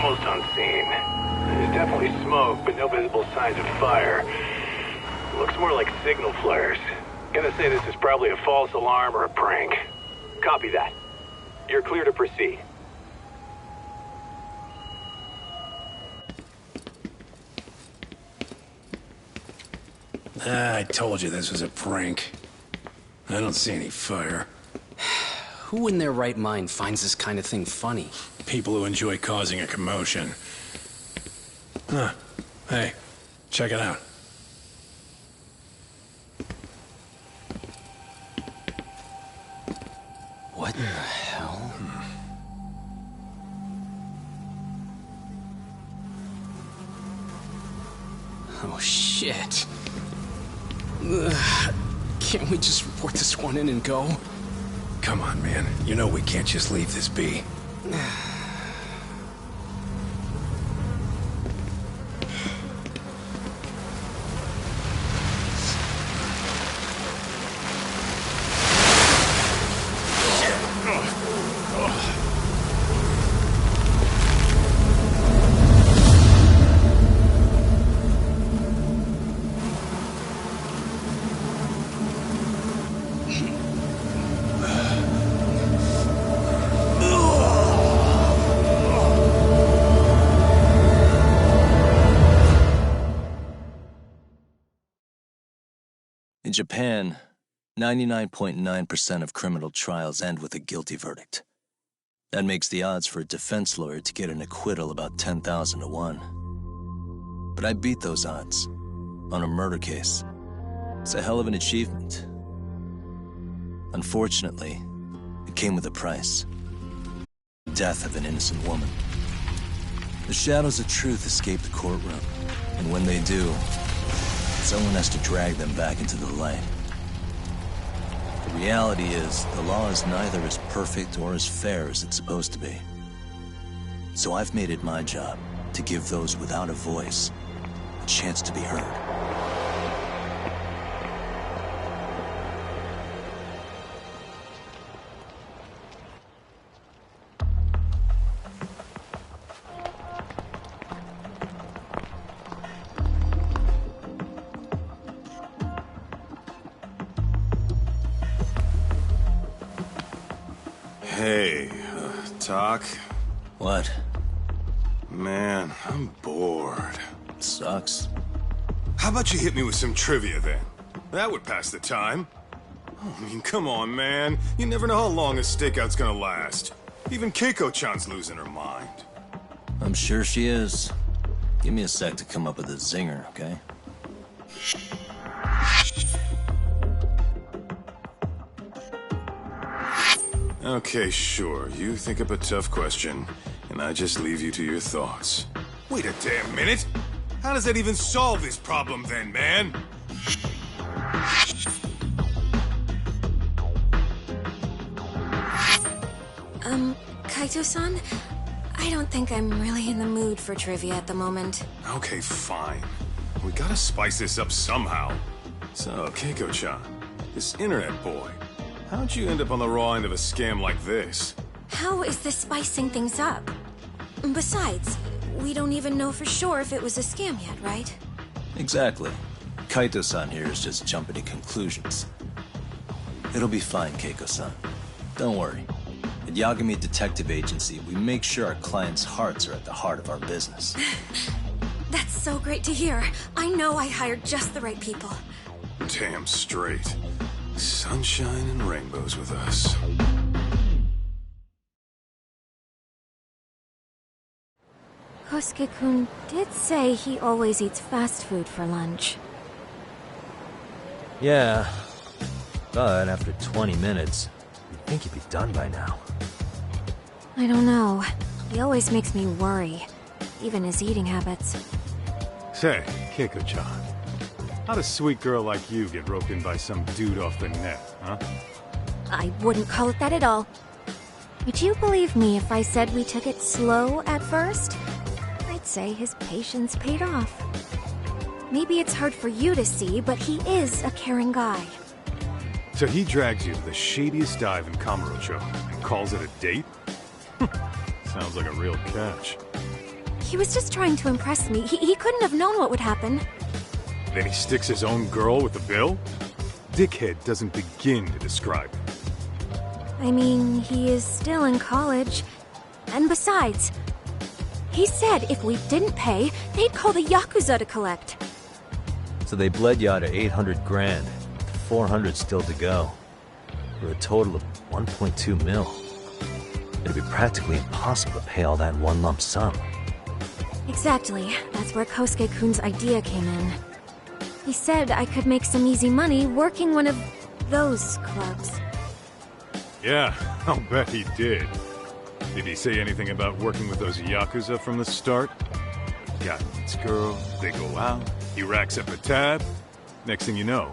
almost on scene. There's definitely smoke, but no visible signs of fire. Looks more like signal flares. Gonna say this is probably a false alarm or a prank. Copy that. You're clear to proceed. I told you this was a prank. I don't see any fire. Who in their right mind finds this kind of thing funny? People who enjoy causing a commotion. Huh. Hey, check it out. What in the hell? Oh, shit. Ugh. Can't we just report this one in and go? Come on, man. You know we can't just leave this be. In Japan, 99.9% of criminal trials end with a guilty verdict. That makes the odds for a defense lawyer to get an acquittal about 10,000 to 1. But I beat those odds on a murder case. It's a hell of an achievement. Unfortunately, it came with a price. Death of an innocent woman. The shadows of truth escape the courtroom, and when they do, someone has to drag them back into the light. The reality is, the law is neither as perfect or as fair as it's supposed to be. So I've made it my job to give those without a voice a chance to be heard. Hey, Doc? What? Man, I'm bored. Sucks. How about you hit me with some trivia then? That would pass the time. I mean, come on, man. You never know how long a stakeout's gonna last. Even Keiko-chan's losing her mind. I'm sure she is. Give me a sec to come up with a zinger, okay? Okay, sure. You think up a tough question, and I just leave you to your thoughts. Wait a damn minute! How does that even solve this problem then, man? Kaito-san? I don't think I'm really in the mood for trivia at the moment. Okay, fine. We gotta spice this up somehow. So, Keiko-chan, this internet boy, how'd you end up on the raw end of a scam like this? How is this spicing things up? Besides, we don't even know for sure if it was a scam yet, right? Exactly. Kaito-san here is just jumping to conclusions. It'll be fine, Keiko-san. Don't worry. At Yagami Detective Agency, we make sure our clients' hearts are at the heart of our business. That's so great to hear. I know I hired just the right people. Damn straight. Sunshine and rainbows with us. Kosuke-kun did say he always eats fast food for lunch. Yeah, but after 20 minutes, you'd think he'd be done by now. I don't know. He always makes me worry, even his eating habits. Say, Keiko-chan, how'd a sweet girl like you get roped in by some dude off the net, huh? I wouldn't call it that at all. Would you believe me if I said we took it slow at first? I'd say his patience paid off. Maybe it's hard for you to see, but he is a caring guy. So he drags you to the shadiest dive in Kamurocho and calls it a date? Sounds like a real catch. He was just trying to impress me. He couldn't have known what would happen. Then he sticks his own girl with the bill? Dickhead doesn't begin to describe it. I mean, he is still in college. And besides, he said if we didn't pay, they'd call the Yakuza to collect. So they bled you out of 800 grand, with 400 still to go, for a total of 1.2 mil. It'd be practically impossible to pay all that in one lump sum. Exactly. That's where Kosuke-kun's idea came in. He said I could make some easy money working one of those clubs. Yeah, I'll bet he did. Did he say anything about working with those Yakuza from the start? Guy meets girl, they go out, he racks up a tab. Next thing you know,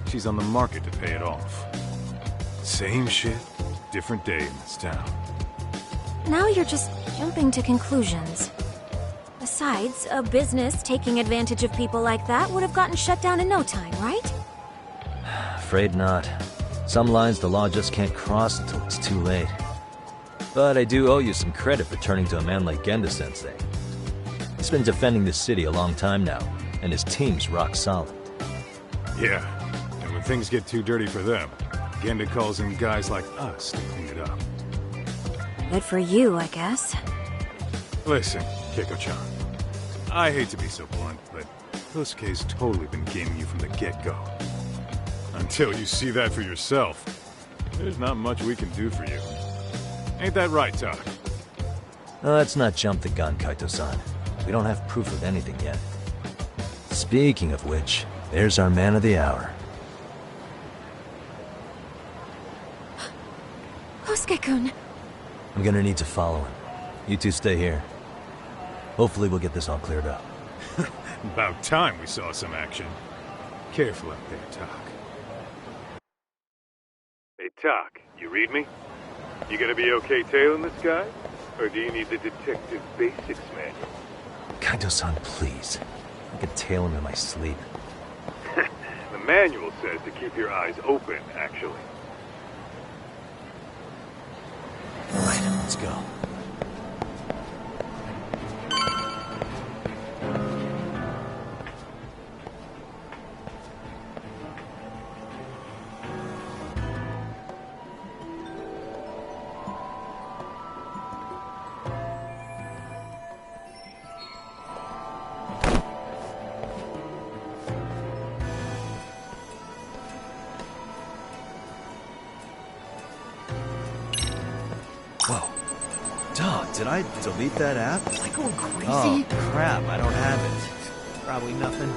she's on the market to pay it off. Same shit, different day in this town. Now you're just jumping to conclusions. Besides, a business taking advantage of people like that would have gotten shut down in no time, right? Afraid not. Some lines the law just can't cross until it's too late. But I do owe you some credit for turning to a man like Genda-sensei. He's been defending this city a long time now, and his team's rock solid. Yeah, and when things get too dirty for them, Genda calls in guys like us to clean it up. Good for you, I guess. Listen, Keiko-chan, I hate to be so blunt, but Kosuke's totally been gaming you from the get-go. Until you see that for yourself, there's not much we can do for you. Ain't that right, Tak? No, let's not jump the gun, Kaito-san. We don't have proof of anything yet. Speaking of which, there's our man of the hour. Kosuke-kun! I'm gonna need to follow him. You two stay here. Hopefully we'll get this all cleared up. About time we saw some action. Careful out there, Tak. Hey, Tak, you read me? You gonna be okay tailing this guy? Or do you need the detective basics manual? Kaito-san, please. I could tail him in my sleep. The manual says to keep your eyes open, actually. All right, let's go. Whoa. Dog, did I delete that app? Am I going crazy? Oh, crap, I don't have it. Probably nothing.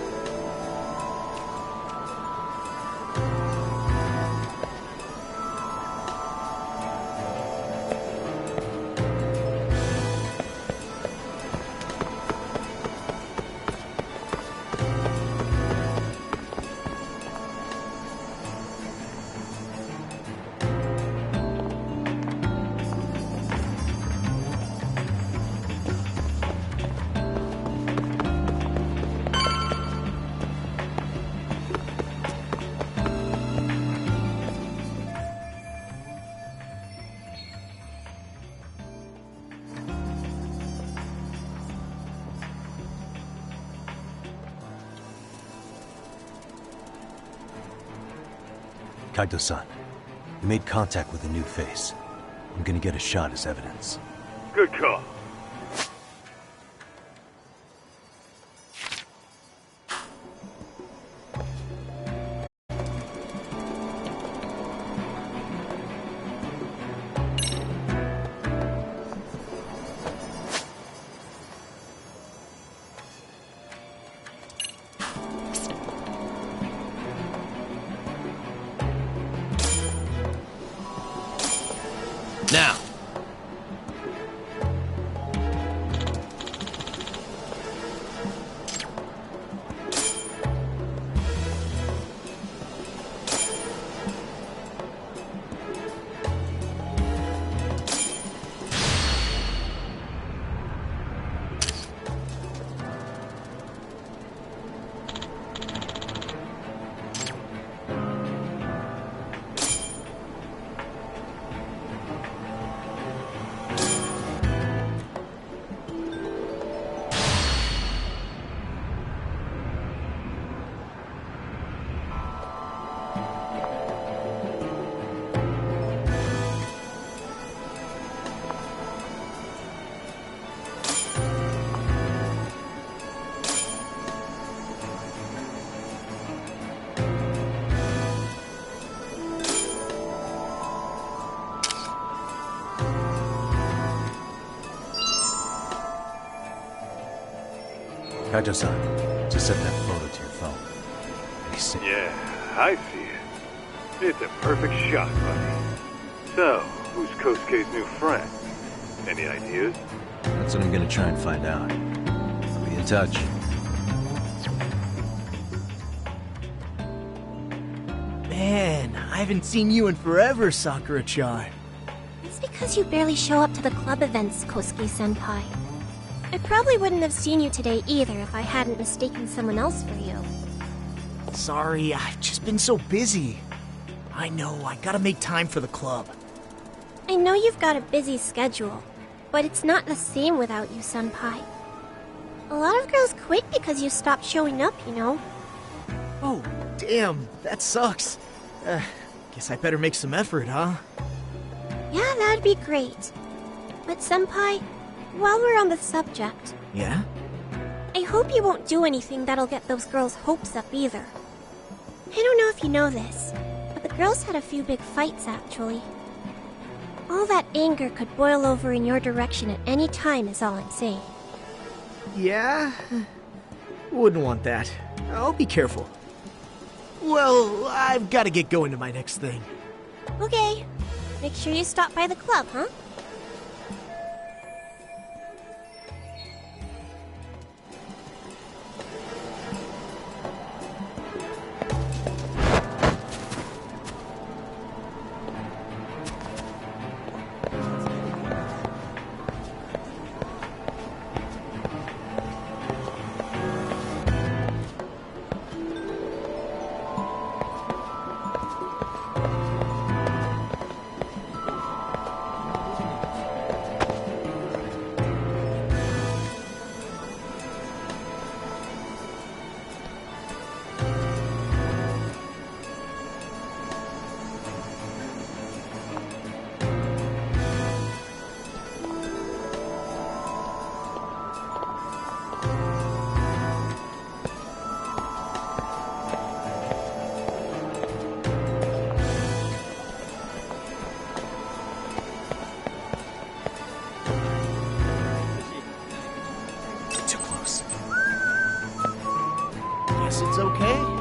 Kaito-san, we made contact with a new face. I'm gonna get a shot as evidence. Good call. Now! Kaito-san, just set that photo to your phone. And he's sick. Yeah, I see it. It's a perfect shot, buddy. So, who's Kosuke's new friend? Any ideas? That's what I'm gonna try and find out. I'll be in touch. Man, I haven't seen you in forever, Sakura-chan. It's because you barely show up to the club events, Kosuke-senpai. I probably wouldn't have seen you today either if I hadn't mistaken someone else for you. Sorry, I've just been so busy. I know, I gotta make time for the club. I know you've got a busy schedule, but it's not the same without you, senpai. A lot of girls quit because you stopped showing up, you know. Oh, damn, that sucks. Guess I better make some effort, huh? Yeah, that'd be great. But senpai, while we're on the subject, Yeah? I hope you won't do anything that'll get those girls' hopes up either. I don't know if you know this, but the girls had a few big fights actually. All that anger could boil over in your direction at any time is all I'm saying. Yeah? Wouldn't want that. I'll be careful. Well, I've gotta get going to my next thing. Okay, make sure you stop by the club, huh? Guess it's okay?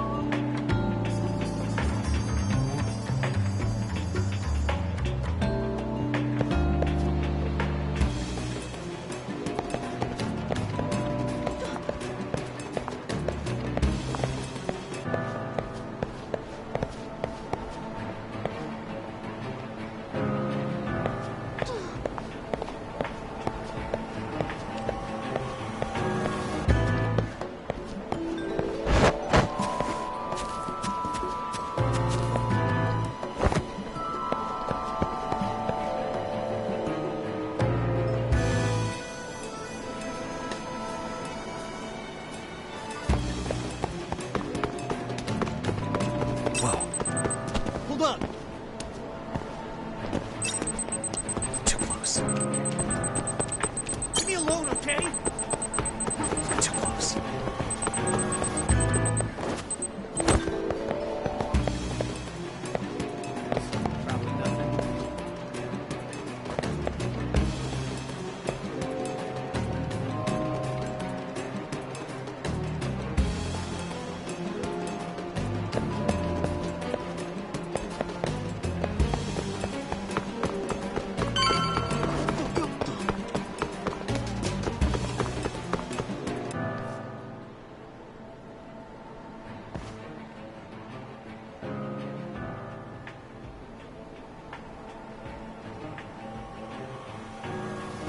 Hold on. Too close. Leave me alone, okay? Too close. Probably nothing.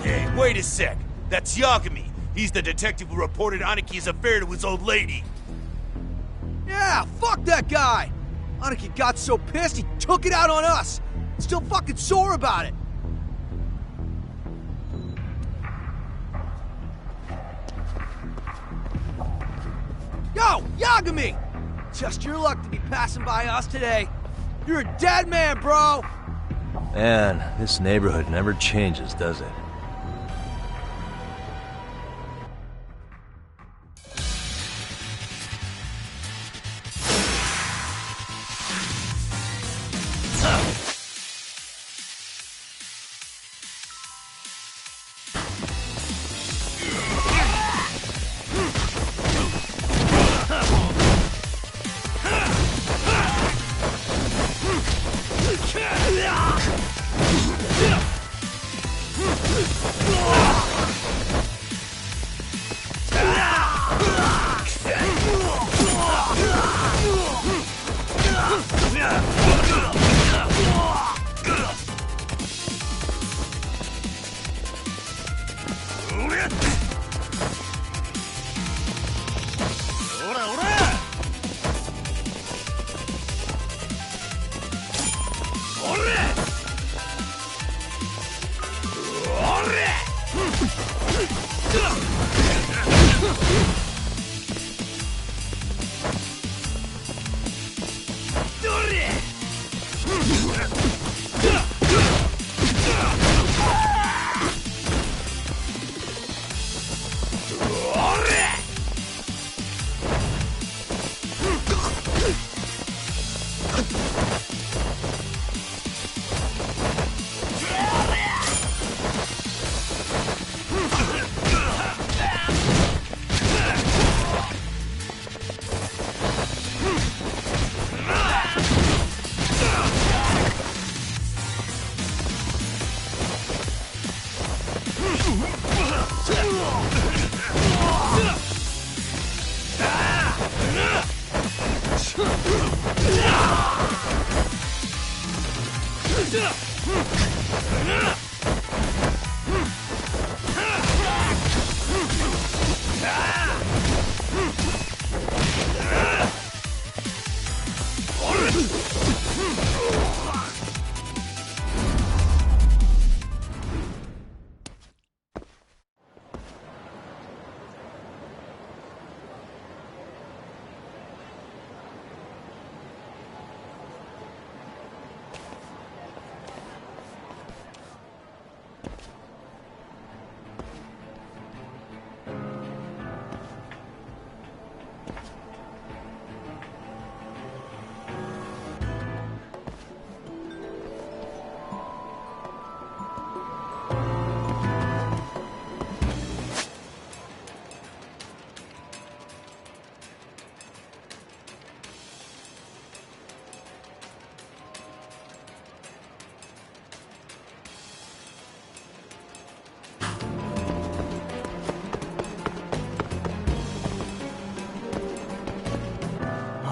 Hey, wait a sec. That's Yagami. He's the detective who reported Aniki's affair to his old lady. Yeah, fuck that guy! Aniki got so pissed he took it out on us! Still fucking sore about it! Yo, Yagami! Just your luck to be passing by us today. You're a dead man, bro! Man, this neighborhood never changes, does it?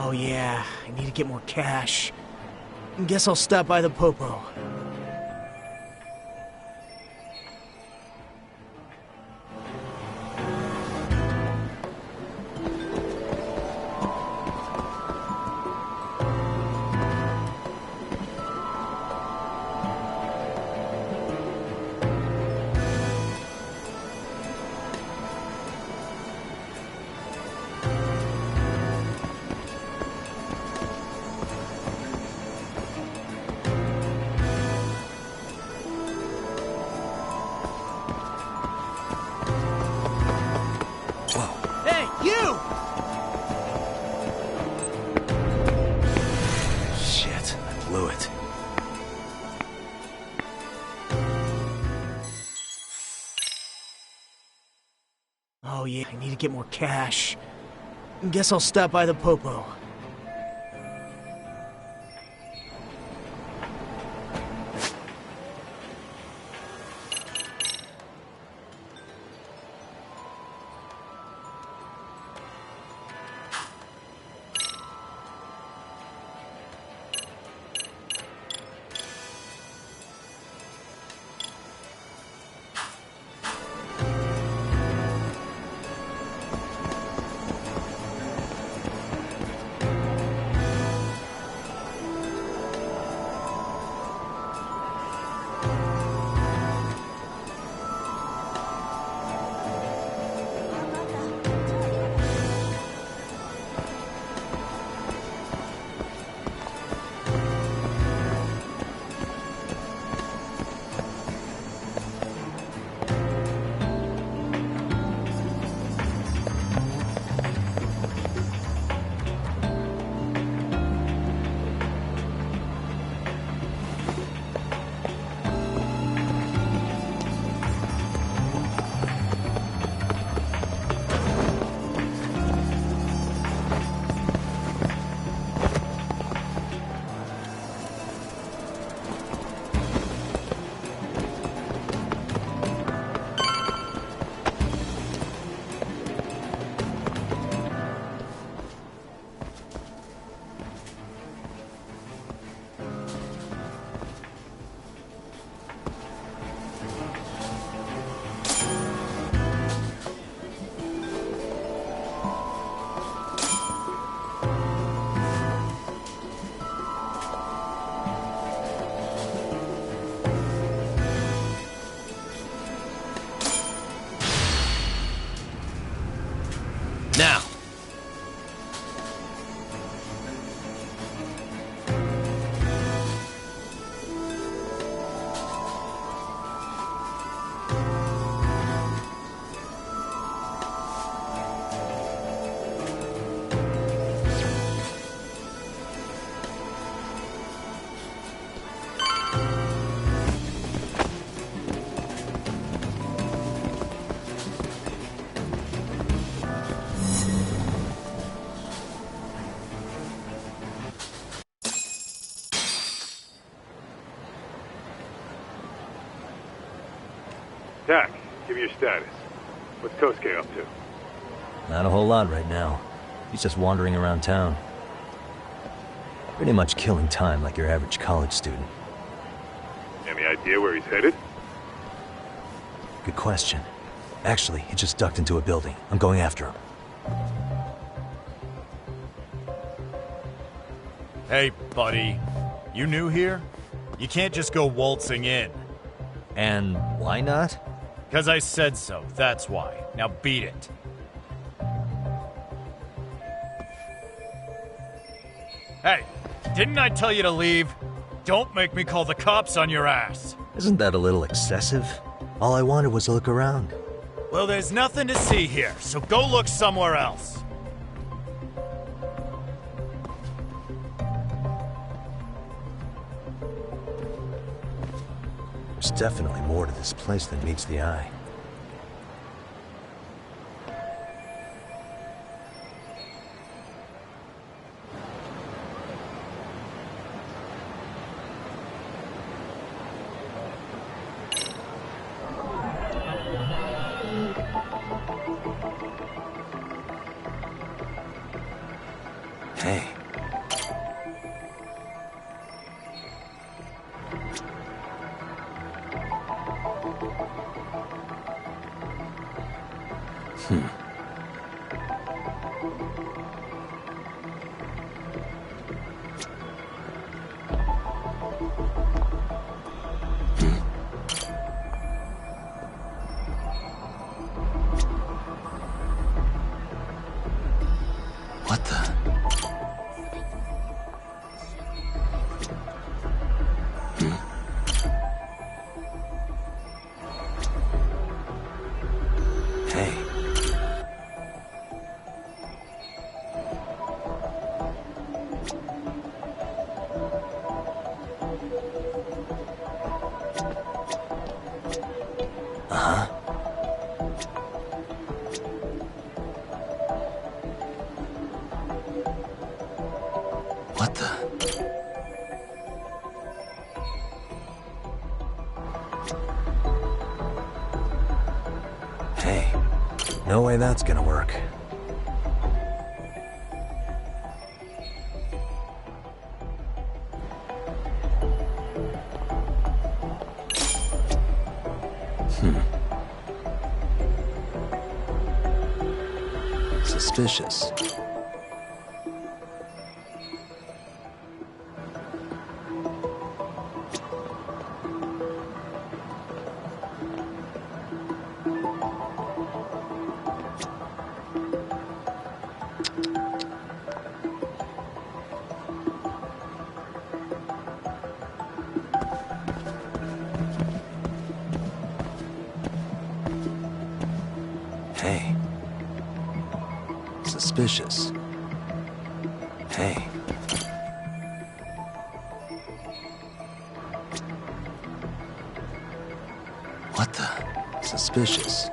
Oh yeah, I need to get more cash. Guess I'll stop by the Popo. Oh yeah, I need to get more cash. Guess I'll stop by the Popo. Tak, give me your status. What's Kosuke up to? Not a whole lot right now. He's just wandering around town. Pretty much killing time like your average college student. Any idea where he's headed? Good question. Actually, he just ducked into a building. I'm going after him. Hey, buddy. You new here? You can't just go waltzing in. And why not? 'Cause I said so, that's why. Now beat it. Hey, didn't I tell you to leave? Don't make me call the cops on your ass. Isn't that a little excessive? All I wanted was to look around. Well, there's nothing to see here, so go look somewhere else. There's definitely more to this place than meets the eye. Hey. What the? Hey. Uh-huh. What the? Hey, no way that's gonna work. Suspicious. Hey. Suspicious. Hey. What the? Suspicious.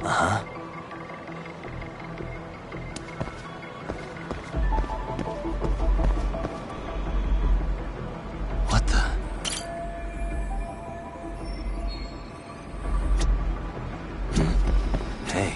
Uh-huh. What the? Hey.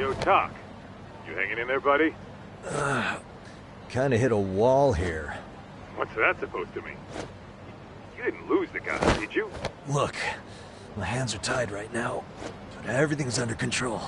Yo, Doc. You hanging in there, buddy? Kinda hit a wall here. What's that supposed to mean? You didn't lose the guy, did you? Look, my hands are tied right now, but everything's under control.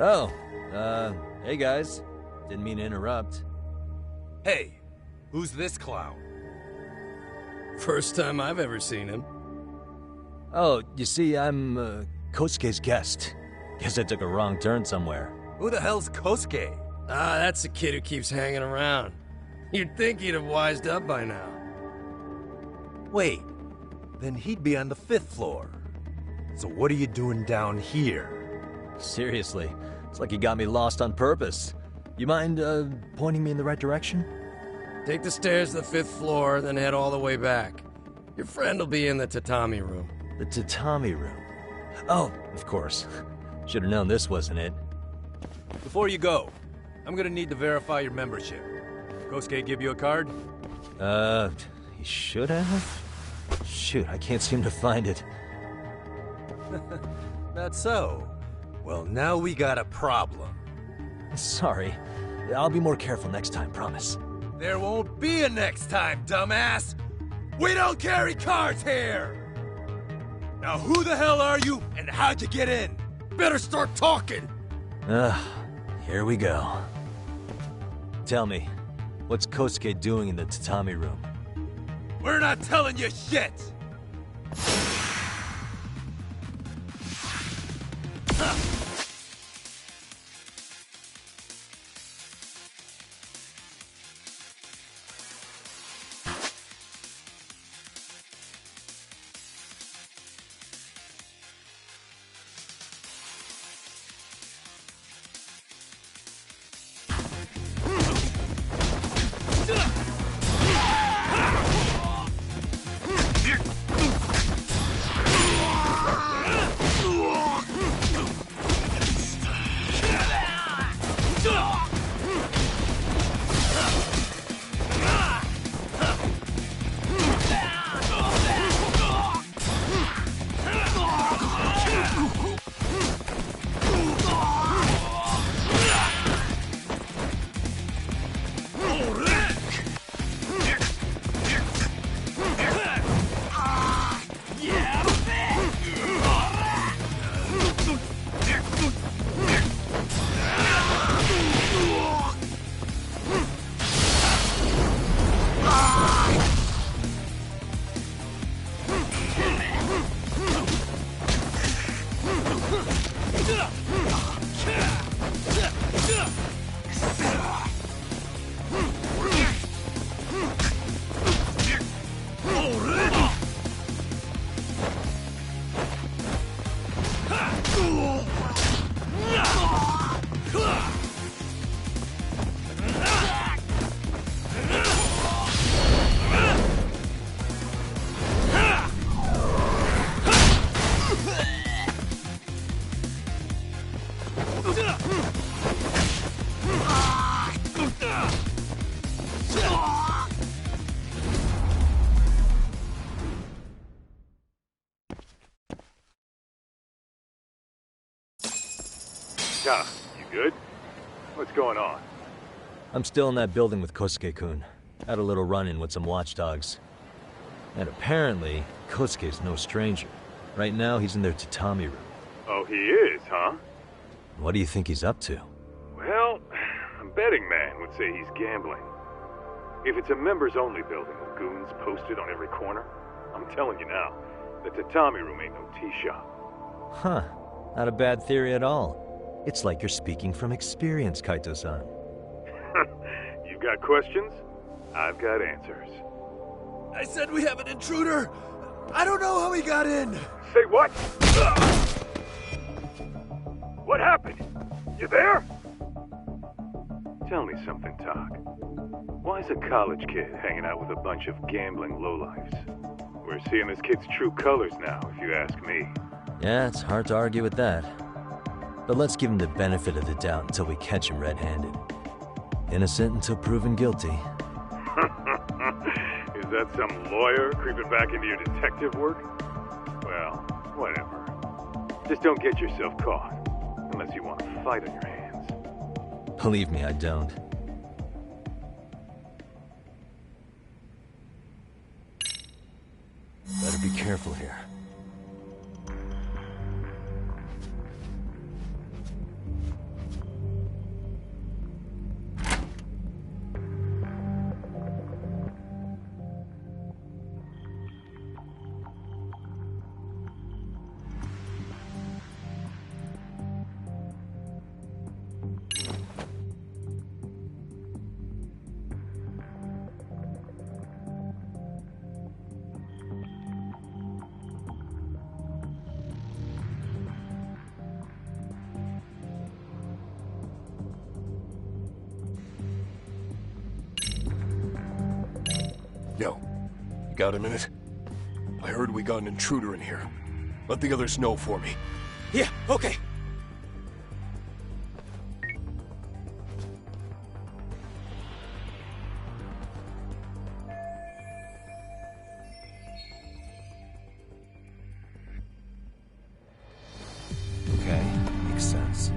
Oh, hey guys. Didn't mean to interrupt. Hey, who's this clown? First time I've ever seen him. Oh, you see, I'm, Kosuke's guest. Guess I took a wrong turn somewhere. Who the hell's Kosuke? Ah, that's the kid who keeps hanging around. You'd think he'd have wised up by now. Wait, then he'd be on the 5th floor. So what are you doing down here? Seriously, it's like you got me lost on purpose. You mind, pointing me in the right direction? Take the stairs to the 5th floor, then head all the way back. Your friend will be in the tatami room. The tatami room? Oh, of course. Should have known this wasn't it. Before you go, I'm gonna need to verify your membership. Kosuke give you a card? He should have? Shoot, I can't seem to find it. That's so. Well, now we got a problem. Sorry. I'll be more careful next time, promise. There won't be a next time, dumbass! We don't carry cards here! Now who the hell are you, and how'd you get in? Better start talking! Here we go. Tell me, what's Kosuke doing in the tatami room? We're not telling you shit! Doc, you good? What's going on? I'm still in that building with Kosuke-kun. Had a little run-in with some watchdogs. And apparently, Kosuke's no stranger. Right now, he's in their tatami room. Oh, he is, huh? What do you think he's up to? Well, a betting man would say he's gambling. If it's a members-only building with goons posted on every corner, I'm telling you now, The tatami room ain't no tea shop. Huh. Not a bad theory at all. It's like you're speaking from experience, Kaito-san. You got questions? I've got answers. I said we have an intruder! I don't know how he got in! Say what? What happened? You there? Tell me something, Talk. Why is a college kid hanging out with a bunch of gambling lowlifes? We're seeing this kid's true colors now, if you ask me. Yeah, it's hard to argue with that. But let's give him the benefit of the doubt until we catch him red-handed. Innocent until proven guilty. Is that some lawyer creeping back into your detective work? Well, whatever. Just don't get yourself caught. Unless you want a fight on your hands. Believe me, I don't. Better be careful here. Yo, you got a minute? I heard we got an intruder in here. Let the others know for me. Yeah, okay. Okay, makes sense.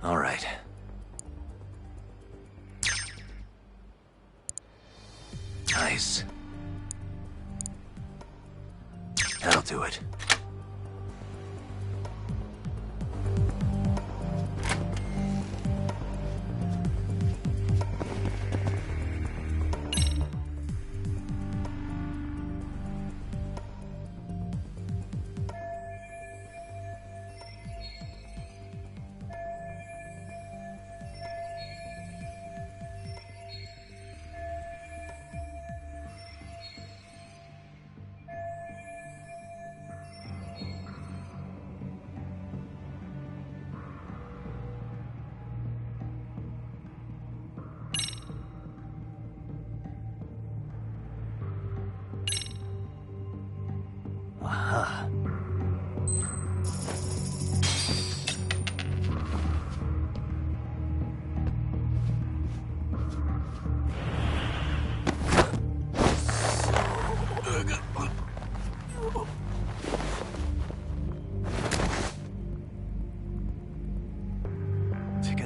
All right. Nice. That'll do it.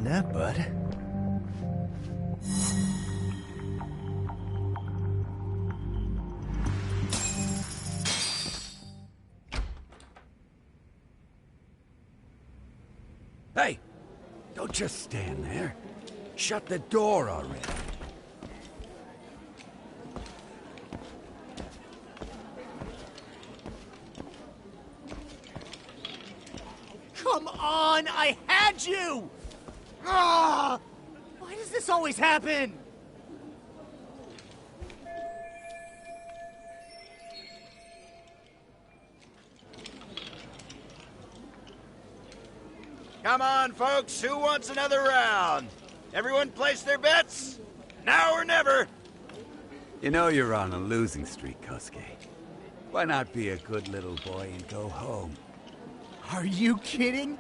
that, bud. Hey! Don't just stand there. Shut the door already. Come on! I had you! Ah! Why does this always happen? Come on, folks. Who wants another round? Everyone place their bets? Now or never. You know you're on a losing streak, Kosuke. Why not be a good little boy and go home? Are you kidding?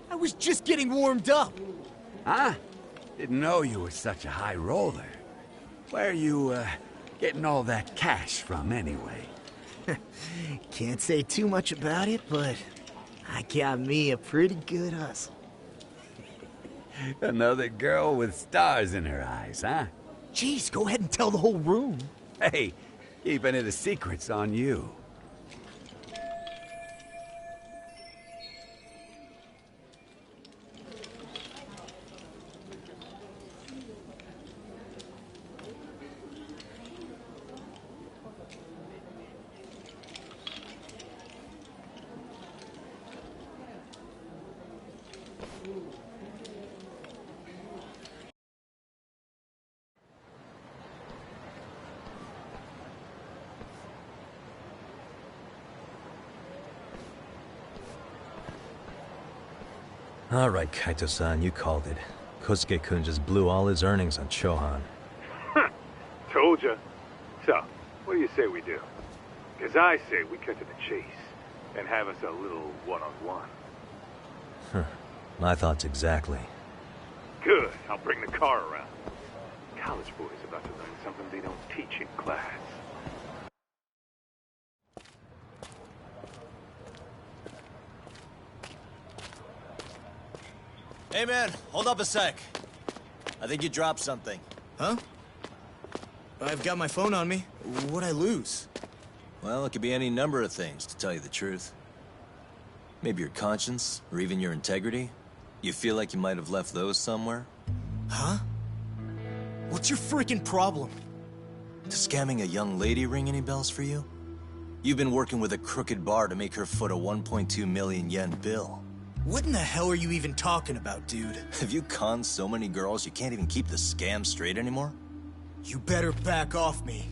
I was just getting warmed up. Huh? Didn't know you were such a high roller. Where are you, getting all that cash from, anyway? Can't say too much about it, but I got me a pretty good hustle. Another girl with stars in her eyes, huh? Jeez, go ahead and tell the whole room. Hey, keeping it a secret's on you. Alright, Kaito-san, you called it. Kosuke-kun just blew all his earnings on Chohan. Told ya. So, what do you say we do? Because I say we cut to the chase and have us a little one-on-one. My thoughts exactly. Good. I'll bring the car around. College boys about to learn something they don't teach in class. Hey man, hold up a sec. I think you dropped something. Huh? I've got my phone on me. What'd I lose? Well, it could be any number of things, to tell you the truth. Maybe your conscience, or even your integrity. You feel like you might have left those somewhere? Huh? What's your freaking problem? Does scamming a young lady ring any bells for you? You've been working with a crooked bar to make her foot a 1.2 million yen bill. What in the hell are you even talking about, dude? Have you conned so many girls you can't even keep the scam straight anymore? You better back off me.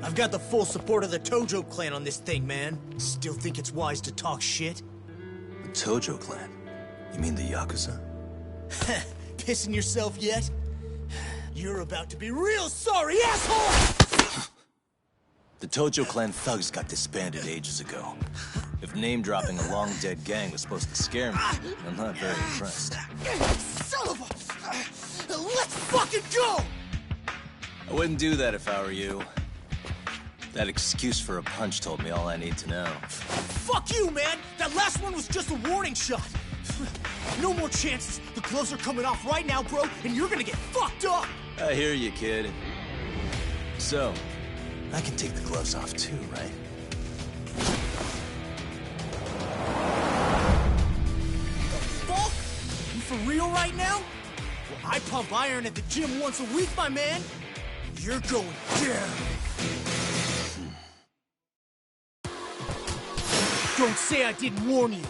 I've got the full support of the Tojo clan on this thing, man. Still think it's wise to talk shit? The Tojo clan? You mean the Yakuza? Pissing yourself yet? You're about to be real sorry, asshole! The Tojo clan thugs got disbanded ages ago. If name-dropping a long-dead gang was supposed to scare me, I'm not very impressed. Son of a... Let's fucking go! I wouldn't do that if I were you. That excuse for a punch told me all I need to know. Fuck you, man! That last one was just a warning shot! No more chances! The gloves are coming off right now, bro, and you're gonna get fucked up! I hear you, kid. So, I can take the gloves off too, right? Fuck? You for real right now? Well, I pump iron at the gym once a week, my man. You're going down. Don't say I didn't warn you.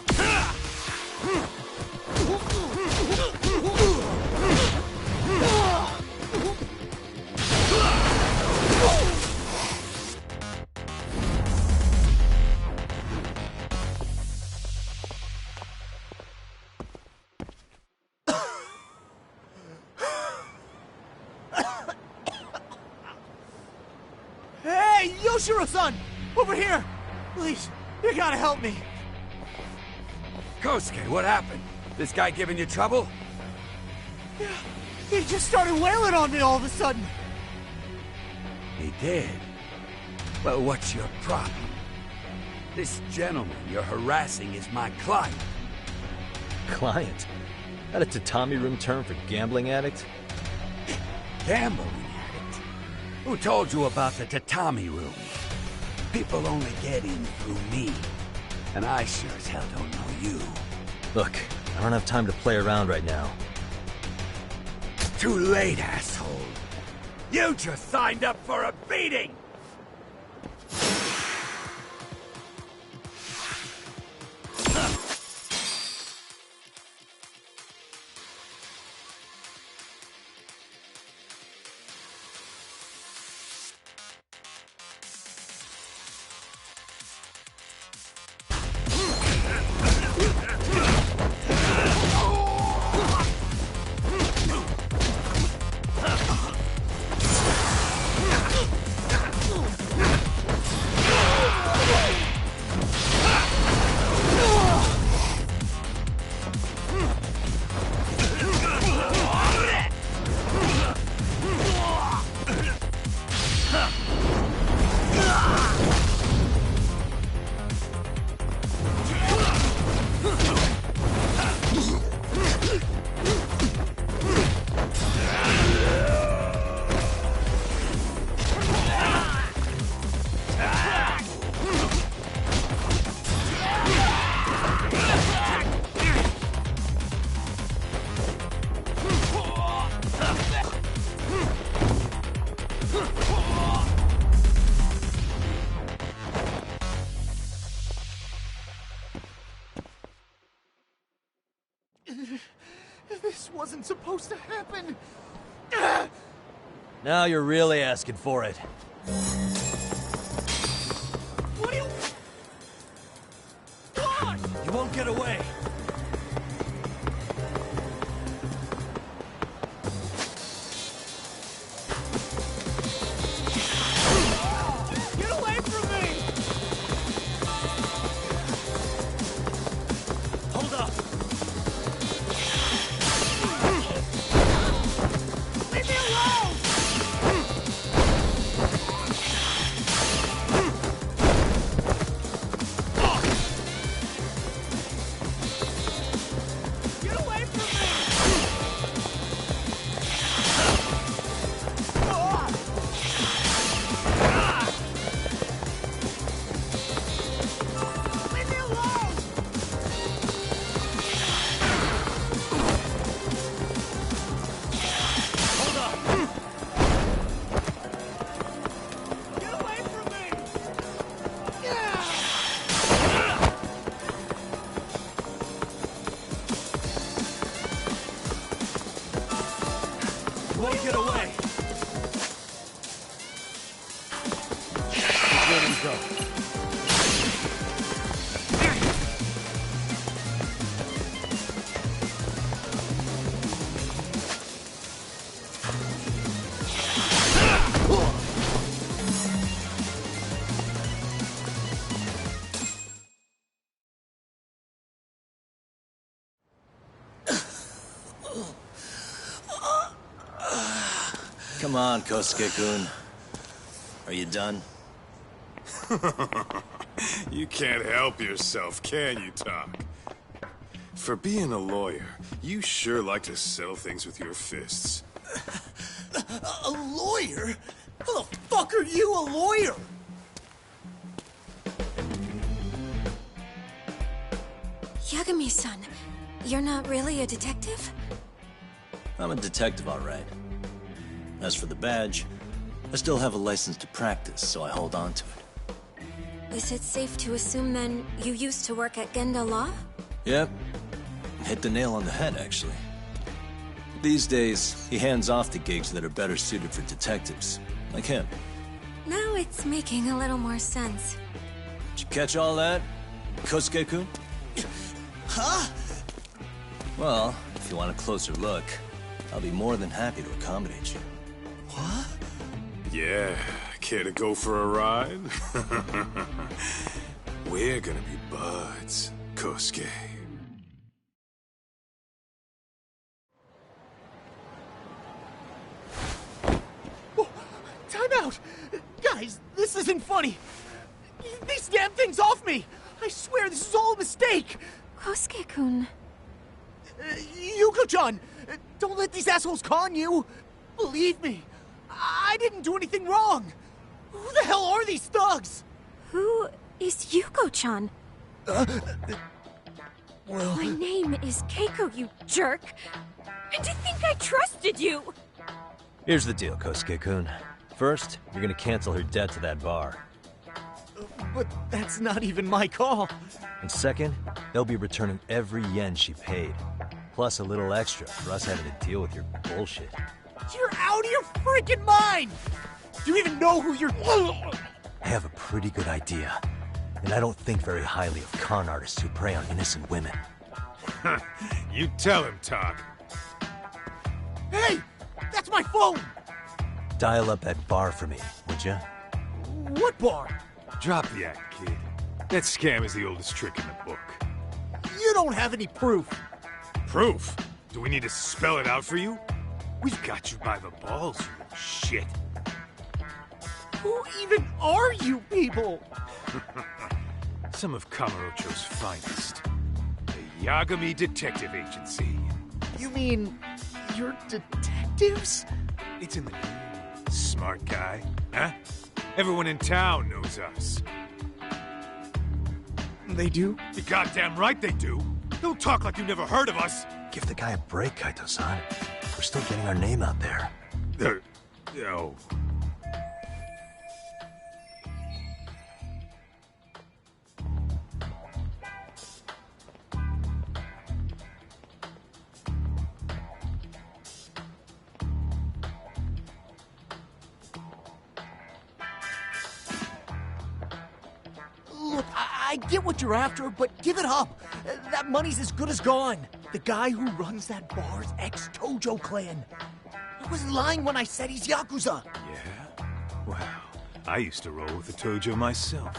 Hey, Yoshiro-san! Over here! Please, you gotta help me. Kosuke, what happened? This guy giving you trouble? Yeah, he just started wailing on me all of a sudden. He did? Well, what's your problem? This gentleman you're harassing is my client. Client? That a tatami room term for gambling addict? Gambling addict? Who told you about the tatami room? People only get in through me. And I sure as hell don't know you. Look, I don't have time to play around right now. Too late, asshole. You just signed up for a beating! This wasn't supposed to happen. Now you're really asking for it. What do you... What? You won't get away. Get away from me! Hold up. Leave me alone! Get away from me! Leave me alone! Hold up. Get away from me! You won't get away. Let him go. Come on, Kosuke-kun. Are you done? You can't help yourself, can you, Talk? For being a lawyer, you sure like to settle things with your fists. A lawyer? How the fuck are you a lawyer? Yagami-san, you're not really a detective? I'm a detective, all right. As for the badge, I still have a license to practice, so I hold on to it. Is it safe to assume then you used to work at Genda Law? Yep. Hit the nail on the head, actually. These days, he hands off to gigs that are better suited for detectives, like him. Now it's making a little more sense. Did you catch all that, Kosuke-kun? Huh? Well, if you want a closer look, I'll be more than happy to accommodate you. What? Yeah, care to go for a ride? We're gonna be buds, Kosuke. Oh, time out! Guys, this isn't funny! These damn things off me! I swear this is all a mistake! Kosuke-kun. Yuko-chan! Don't let these assholes con you! Believe me, I didn't do anything wrong! Who the hell are these thugs? Who is Yuko-chan? Well... My name is Keiko, you jerk! And to think I trusted you! Here's the deal, Kosuke-kun. First, you're gonna cancel her debt to that bar. But that's not even my call. And second, they'll be returning every yen she paid. Plus a little extra for us having to deal with your bullshit. You're out of your freaking mind! Do you even know who you're... I have a pretty good idea. And I don't think very highly of con artists who prey on innocent women. You tell him, Talk. Hey! That's my phone! Dial up that bar for me, would ya? What bar? Drop the act, kid. That scam is the oldest trick in the book. You don't have any proof. Proof? Do we need to spell it out for you? We've got you by the balls, you little shit. Who even are you people? Some of Kamurocho's finest. The Yagami Detective Agency. You mean... you're detectives? It's in the name. Smart guy, huh? Everyone in town knows us. They do? You're goddamn right they do. Don't talk like you never heard of us. Give the guy a break, Kaito-san. We're still getting our name out there. Oh. Look, I get what you're after, but give it up. That money's as good as gone. The guy who runs that bar's ex-Tojo clan. I wasn't lying when I said he's Yakuza. Yeah? Wow. I used to roll with the Tojo myself.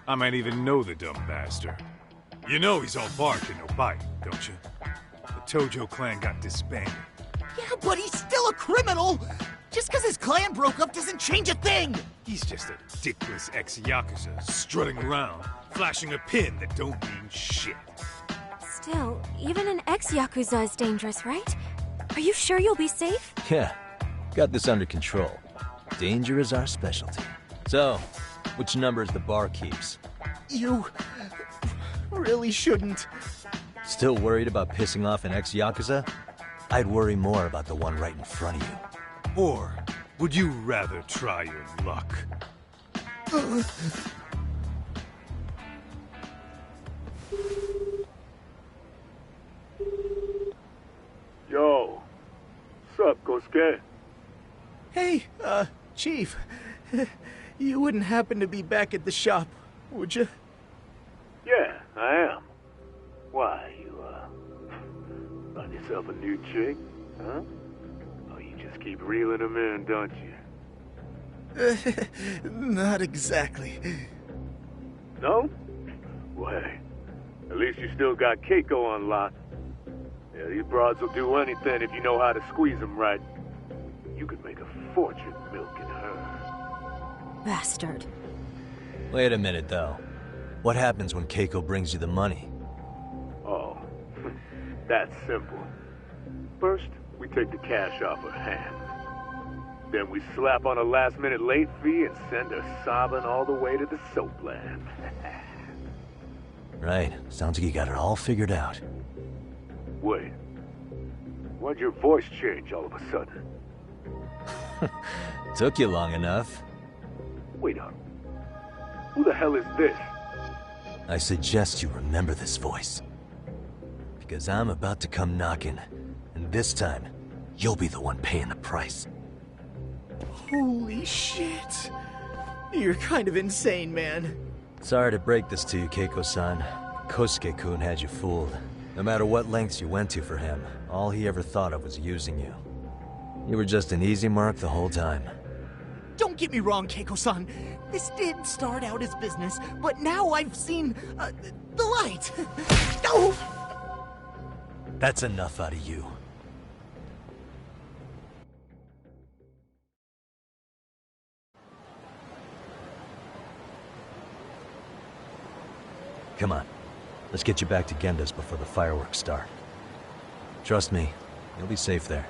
I might even know the dumb bastard. You know he's all bark and no bite, don't you? The Tojo clan got disbanded. Yeah, but he's still a criminal! Just because his clan broke up doesn't change a thing! He's just a dickless ex-Yakuza strutting around, flashing a pin that don't mean shit. Still, even an ex-Yakuza is dangerous, right? Are you sure you'll be safe? Yeah, got this under control. Danger is our specialty. So, which number is the bar keeps? You... really shouldn't. Still worried about pissing off an ex-Yakuza? I'd worry more about the one right in front of you. Or would you rather try your luck? Yo, sup, Kosuke? Hey, Chief. You wouldn't happen to be back at the shop, would you? Yeah, I am. Why, you, find yourself a new chick, huh? Oh, you just keep reeling them in, don't you? Not exactly. No? Well, hey, at least you still got Keiko on lock. Yeah, these broads will do anything if you know how to squeeze them right. You could make a fortune milking her. Bastard. Wait a minute, though. What happens when Keiko brings you the money? Oh, that's simple. First, we take the cash off her hand. Then we slap on a last-minute late fee and send her sobbing all the way to the soapland. Right. Sounds like you got it all figured out. Wait. Why'd your voice change all of a sudden? Took you long enough. Wait up. Who the hell is this? I suggest you remember this voice. Because I'm about to come knocking, and this time, you'll be the one paying the price. Holy shit. You're kind of insane, man. Sorry to break this to you, Keiko-san. Kosuke-kun had you fooled. No matter what lengths you went to for him, all he ever thought of was using you. You were just an easy mark the whole time. Don't get me wrong, Keiko-san. This did start out as business, but now I've seen, the light. Oh! That's enough out of you. Come on. Let's get you back to Genda's before the fireworks start. Trust me, you'll be safe there.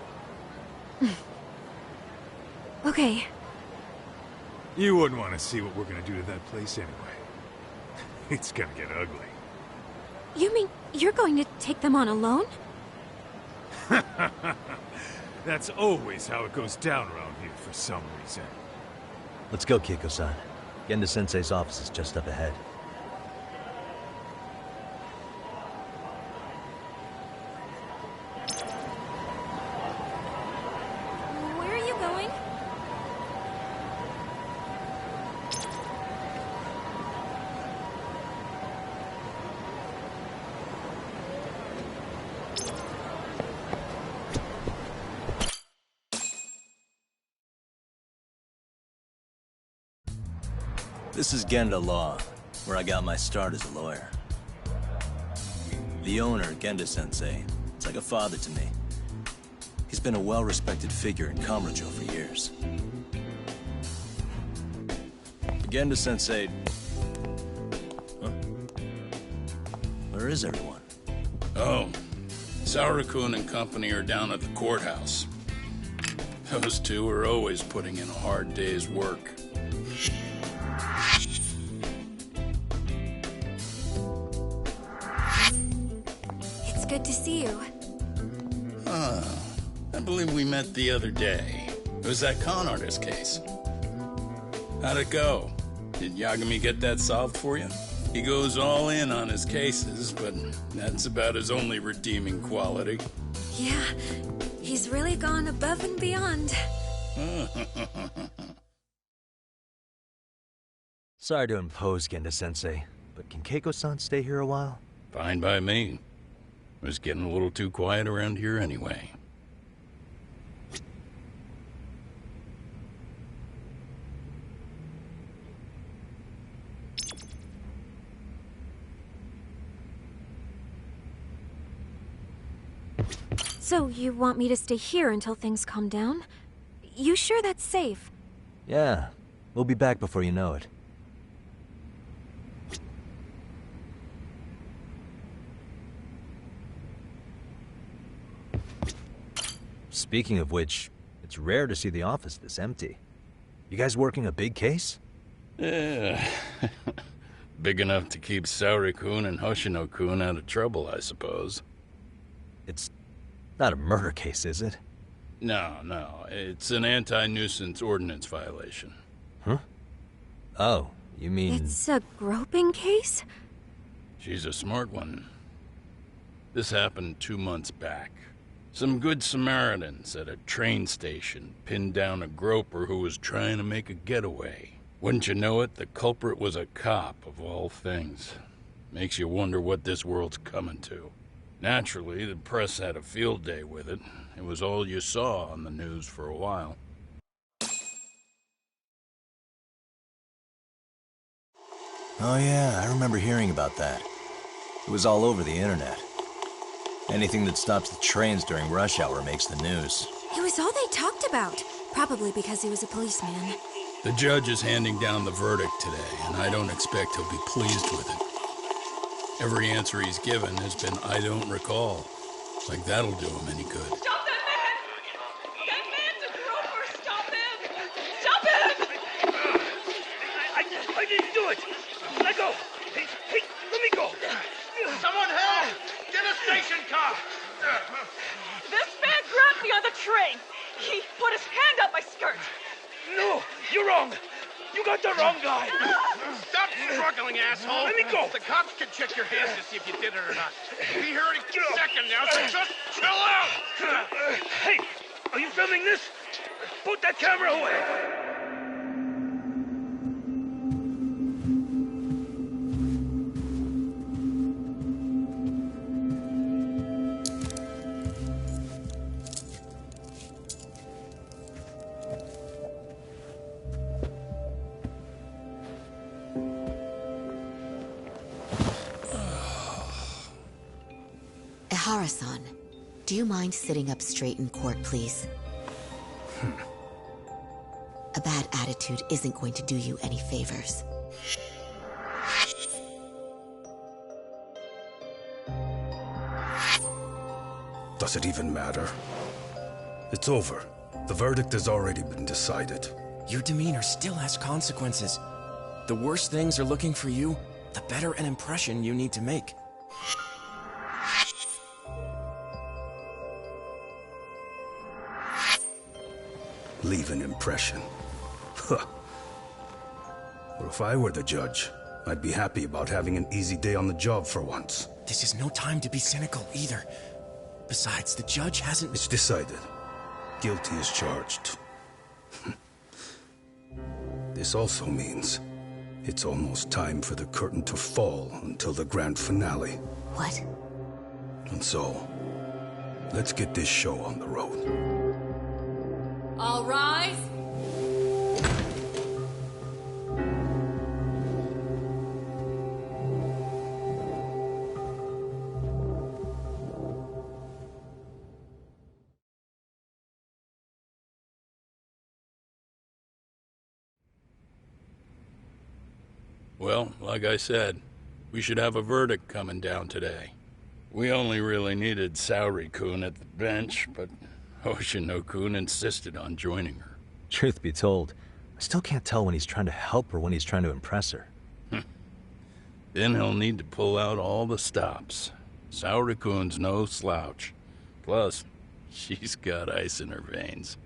Okay. You wouldn't want to see what we're gonna do to that place anyway. It's gonna get ugly. You mean you're going to take them on alone? That's always how it goes down around here for some reason. Let's go, Keiko-san. Genda-sensei's office is just up ahead. Where are you going? This is Genda Law, where I got my start as a lawyer. The owner, Genda-sensei, is like a father to me. He's been a well-respected figure in Kamurocho for years. Genda-sensei... Huh? Where is everyone? Oh, Saura-kun and company are down at the courthouse. Those two are always putting in a hard day's work. It's good to see you. I believe we met the other day. It was that con artist case. How'd it go? Did Yagami get that solved for you? He goes all in on his cases, but that's about his only redeeming quality. Yeah, he's really gone above and beyond. Sorry to impose, Genda-sensei, but can Keiko-san stay here a while? Fine by me. It was getting a little too quiet around here anyway. So you want me to stay here until things calm down? You sure that's safe? Yeah, we'll be back before you know it. Speaking of which, it's rare to see the office this empty. You guys working a big case? Yeah. Big enough to keep Saori-kun and Hoshino-kun out of trouble, I suppose. It's not a murder case, is it? No. It's an anti-nuisance ordinance violation. Huh? Oh, you mean... It's a groping case? She's a smart one. This happened 2 months back. Some good Samaritans at a train station pinned down a groper who was trying to make a getaway. Wouldn't you know it, the culprit was a cop, of all things. Makes you wonder what this world's coming to. Naturally, the press had a field day with it. It was all you saw on the news for a while. Oh yeah, I remember hearing about that. It was all over the internet. Anything that stops the trains during rush hour makes the news. It was all they talked about. Probably because he was a policeman. The judge is handing down the verdict today, and I don't expect he'll be pleased with it. Every answer he's given has been, I don't recall. Like that'll do him any good. Stop that man! That man's a groper! Stop him! Stop him! I didn't do it! Let go! Hey, let me go! Someone help! Get a station car! This man grabbed me on the train! He put his hand up my skirt! No! You're wrong! You got the wrong guy! Stop struggling, asshole! Let me go! The cops can check your hands to see if you did it or not. Be here any second now, so just chill out! Hey! Are you filming this? Put that camera away! Ihara-san, do you mind sitting up straight in court, please? A bad attitude isn't going to do you any favors. Does it even matter? It's over. The verdict has already been decided. Your demeanor still has consequences. The worse things are looking for you, the better an impression you need to make. Leave an impression. Huh. Well, if I were the judge, I'd be happy about having an easy day on the job for once. This is no time to be cynical either. Besides, the judge hasn't... It's decided. Guilty is charged. This also means it's almost time for the curtain to fall until the grand finale. What? And so, let's get this show on the road. All rise. Well, like I said, we should have a verdict coming down today. We only really needed Saori-kun at the bench, but Hoshino-kun insisted on joining her. Truth be told, I still can't tell when he's trying to help or when he's trying to impress her. Then he'll need to pull out all the stops. Saori-kun's no slouch. Plus, she's got ice in her veins.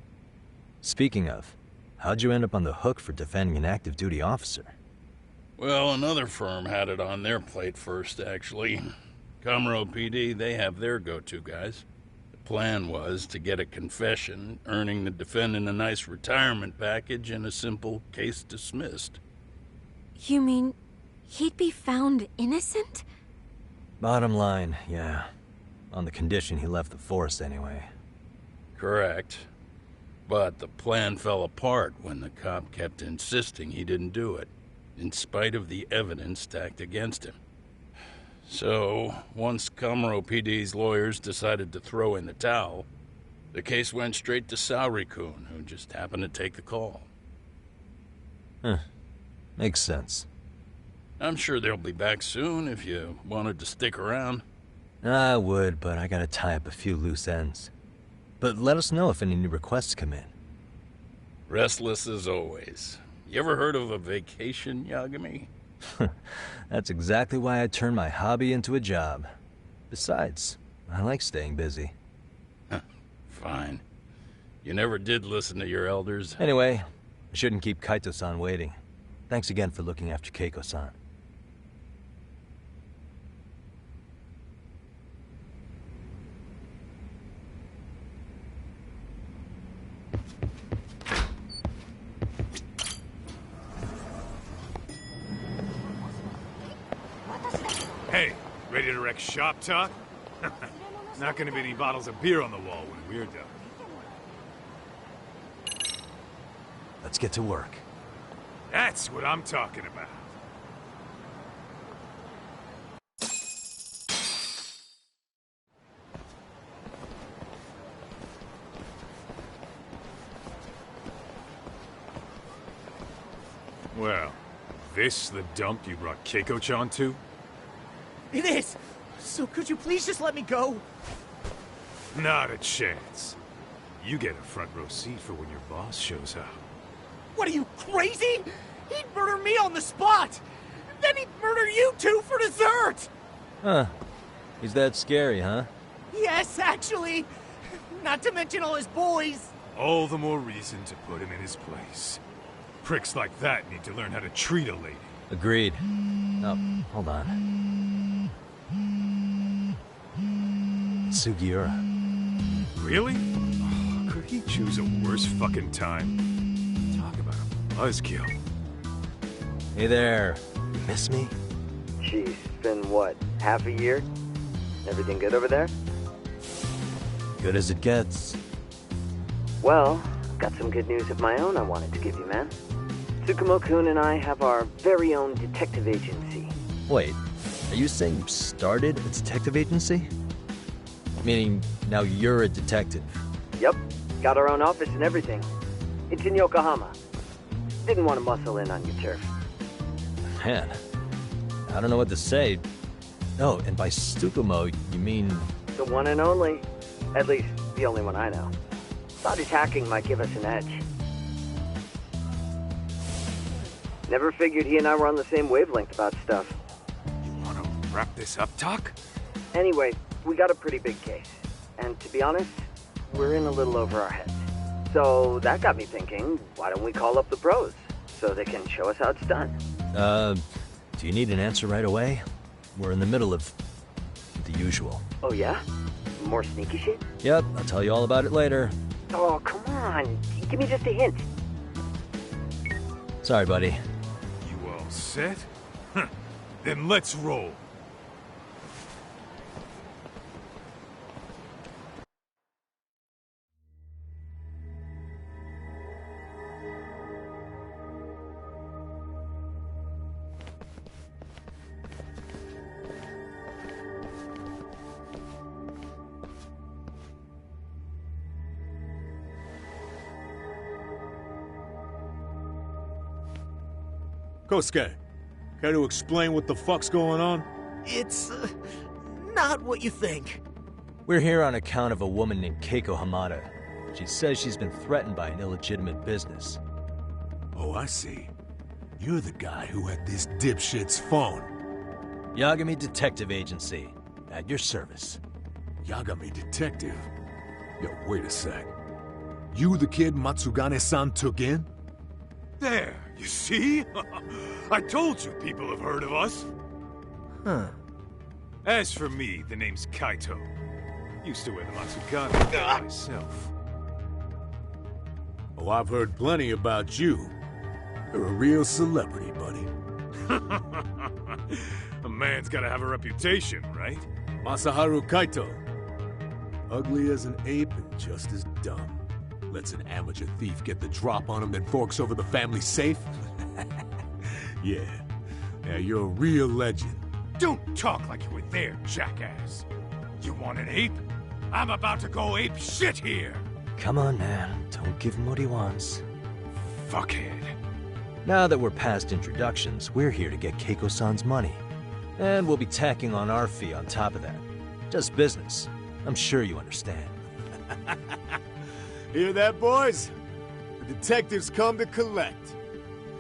Speaking of, how'd you end up on the hook for defending an active duty officer? Well, another firm had it on their plate first, actually. Comro PD, they have their go-to guys. The plan was to get a confession, earning the defendant a nice retirement package and a simple case dismissed. You mean he'd be found innocent? Bottom line, yeah. On the condition he left the force anyway. Correct. But the plan fell apart when the cop kept insisting he didn't do it, in spite of the evidence stacked against him. So, once Comro PD's lawyers decided to throw in the towel, the case went straight to Saori-kun, who just happened to take the call. Makes sense. I'm sure they'll be back soon if you wanted to stick around. I would, but I gotta tie up a few loose ends. But let us know if any new requests come in. Restless as always. You ever heard of a vacation, Yagami? That's exactly why I turned my hobby into a job. Besides, I like staying busy. Fine. You never did listen to your elders. Anyway, I shouldn't keep Kaito-san waiting. Thanks again for looking after Keiko-san. Hey, ready to wreck shop talk? Not gonna be any bottles of beer on the wall when we're done. Let's get to work. That's what I'm talking about. Well, this the dump you brought Keiko-chan to? It is! So could you please just let me go? Not a chance. You get a front row seat for when your boss shows up. What are you, crazy? He'd murder me on the spot! Then he'd murder you two for dessert! Huh. He's that scary, huh? Yes, actually. Not to mention all his boys. All the more reason to put him in his place. Pricks like that need to learn how to treat a lady. Agreed. Oh, hold on. Sugiura. Really? Oh, could he choose a worse fucking time? Talk about a buzzkill. Hey there. Miss me? Geez, been what, half a year? Everything good over there? Good as it gets. Well, I've got some good news of my own I wanted to give you, man. Tsukumo-kun and I have our very own detective agency. Wait, are you saying you started a detective agency? Meaning, now you're a detective? Yep, got our own office and everything. It's in Yokohama. Didn't want to muscle in on your turf. Man, I don't know what to say. Oh, and by Tsukumo, you mean... The one and only. At least, the only one I know. Thought his hacking might give us an edge. Never figured he and I were on the same wavelength about stuff. Wanna wrap this up, Doc? Anyway, we got a pretty big case. And to be honest, we're in a little over our heads. So that got me thinking, why don't we call up the pros? So they can show us how it's done. Do you need an answer right away? We're in the middle of the usual. Oh yeah? More sneaky shit? Yep, I'll tell you all about it later. Oh, come on. Give me just a hint. Sorry, buddy. You all set? Then let's roll. Kosuke, care to explain what the fuck's going on? It's, not what you think. We're here on account of a woman named Keiko Hamada. She says she's been threatened by an illegitimate business. Oh, I see. You're the guy who had this dipshit's phone. Yagami Detective Agency. At your service. Yagami Detective? Yo, wait a sec. You the kid Matsugane-san took in? There, you see? I told you people have heard of us. Huh. As for me, the name's Kaito. Used to wear the Matsugane myself. Oh, I've heard plenty about you. You're a real celebrity, buddy. A man's gotta have a reputation, right? Masaharu Kaito. Ugly as an ape and just as dumb. Lets an amateur thief get the drop on him, then forks over the family safe? Yeah, you're a real legend. Don't talk like you were there, jackass. You want an ape? I'm about to go ape shit here. Come on, man. Don't give him what he wants. Fuckhead. Now that we're past introductions, we're here to get Keiko-san's money. And we'll be tacking on our fee on top of that. Just business. I'm sure you understand. Hear that, boys? The detectives come to collect.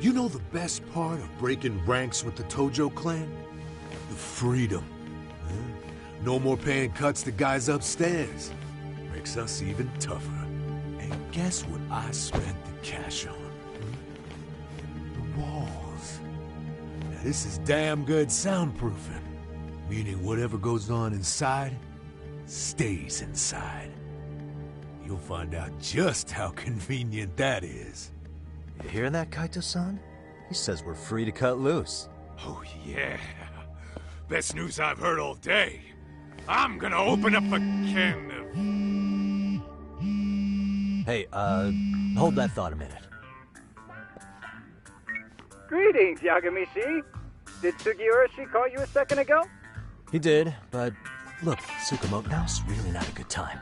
You know the best part of breaking ranks with the Tojo clan? The freedom. No more paying cuts to guys upstairs. Makes us even tougher. And guess what I spent the cash on? The walls. Now this is damn good soundproofing. Meaning whatever goes on inside, stays inside. You'll find out just how convenient that is. You hear that, Kaito-san? He says we're free to cut loose. Oh, yeah. Best news I've heard all day. I'm gonna open up a can of... Hey, hold that thought a minute. Greetings, Yagami-shi. Did Sugiura-shi call you a second ago? He did, but look, Tsukumo, now's really not a good time.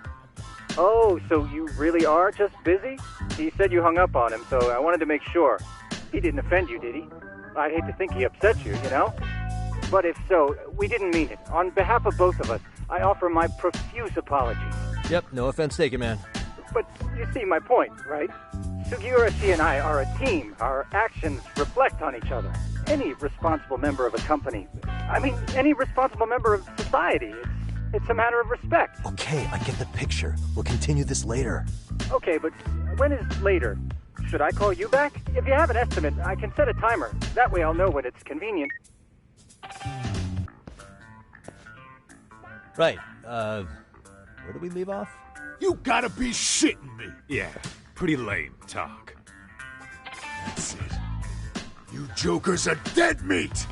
Oh, so you really are just busy? He said you hung up on him, so I wanted to make sure. He didn't offend you, did he? I'd hate to think he upset you, you know? But if so, we didn't mean it. On behalf of both of us, I offer my profuse apologies. Yep, no offense taken, man. But you see my point, right? Sugiura-shi and I are a team. Our actions reflect on each other. Any responsible member of a company, any responsible member of society, it's a matter of respect. Okay, I get the picture. We'll continue this later. Okay, but when is later? Should I call you back? If you have an estimate, I can set a timer. That way I'll know when it's convenient. Right, where do we leave off? You gotta be shitting me! Yeah, pretty lame talk. That's it. You jokers are dead meat!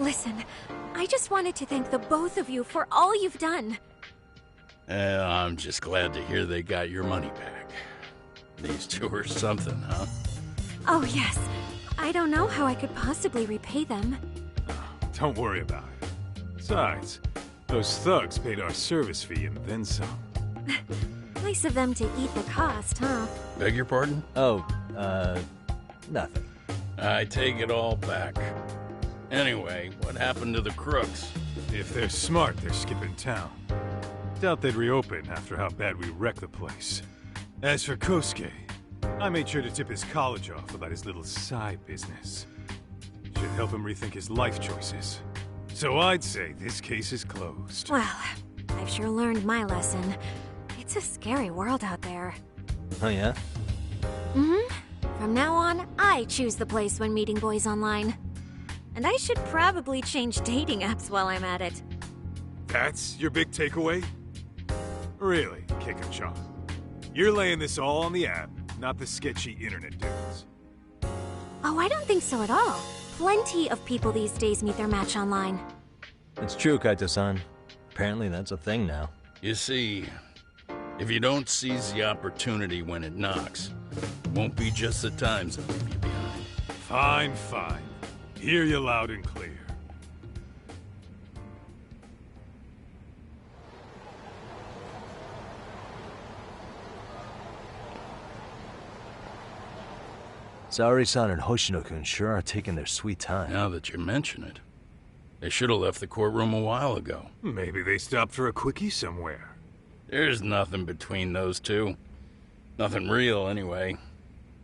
Listen, I just wanted to thank the both of you for all you've done. I'm just glad to hear they got your money back. These two are something, huh? Oh, yes. I don't know how I could possibly repay them. Don't worry about it. Besides, those thugs paid our service fee and then some. Nice of them to eat the cost, huh? Beg your pardon? Oh, nothing. I take it all back. Anyway, what happened to the crooks? If they're smart, they're skipping town. Doubt they'd reopen after how bad we wrecked the place. As for Kosuke, I made sure to tip his college off about his little side business. Should help him rethink his life choices. So I'd say this case is closed. Well, I've sure learned my lesson. It's a scary world out there. Oh, yeah? Mm-hmm. From now on, I choose the place when meeting boys online. And I should probably change dating apps while I'm at it. That's your big takeaway? Really, Keiko-chan? You're laying this all on the app, not the sketchy internet dudes. Oh, I don't think so at all. Plenty of people these days meet their match online. It's true, Kaito-san. Apparently that's a thing now. You see, if you don't seize the opportunity when it knocks, it won't be just the times that leave you behind. Fine, fine. Hear you loud and clear. Saori-san and Hoshino-kun sure are taking their sweet time. Now that you mention it, they should have left the courtroom a while ago. Maybe they stopped for a quickie somewhere. There's nothing between those two. Nothing real, anyway.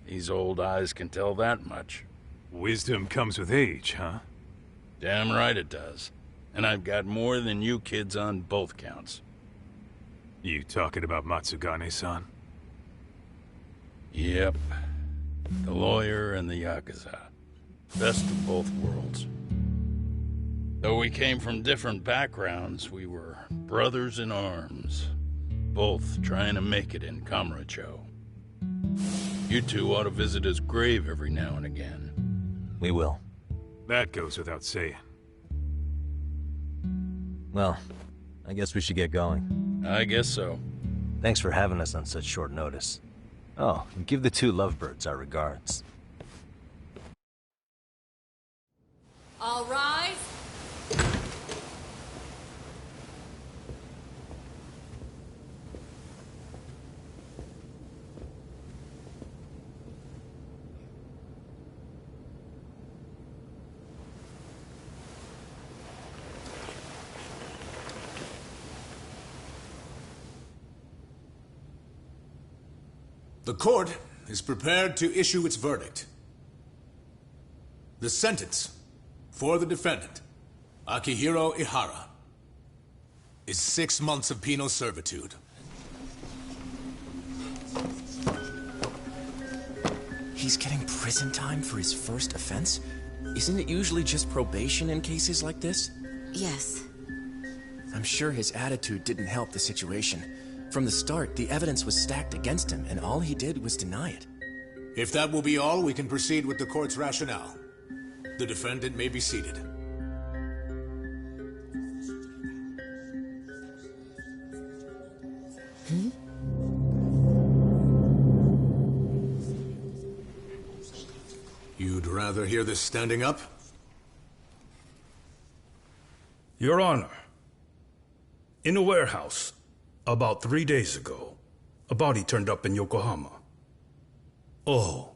These old eyes can tell that much. Wisdom comes with age, huh? Damn right it does. And I've got more than you kids on both counts. You talking about Matsugane-san? Yep. The lawyer and the Yakuza. Best of both worlds. Though we came from different backgrounds, we were brothers in arms. Both trying to make it in Kamurocho. You two ought to visit his grave every now and again. We will. That goes without saying. Well, I guess we should get going. I guess so. Thanks for having us on such short notice. Oh, and give the two lovebirds our regards. All rise. The court is prepared to issue its verdict. The sentence for the defendant, Akihiro Ihara, is 6 months of penal servitude. He's getting prison time for his first offense? Isn't it usually just probation in cases like this? Yes. I'm sure his attitude didn't help the situation. From the start, the evidence was stacked against him, and all he did was deny it. If that will be all, we can proceed with the court's rationale. The defendant may be seated. You'd rather hear this standing up? Your Honor, in a warehouse, about 3 days ago, a body turned up in Yokohama. Oh,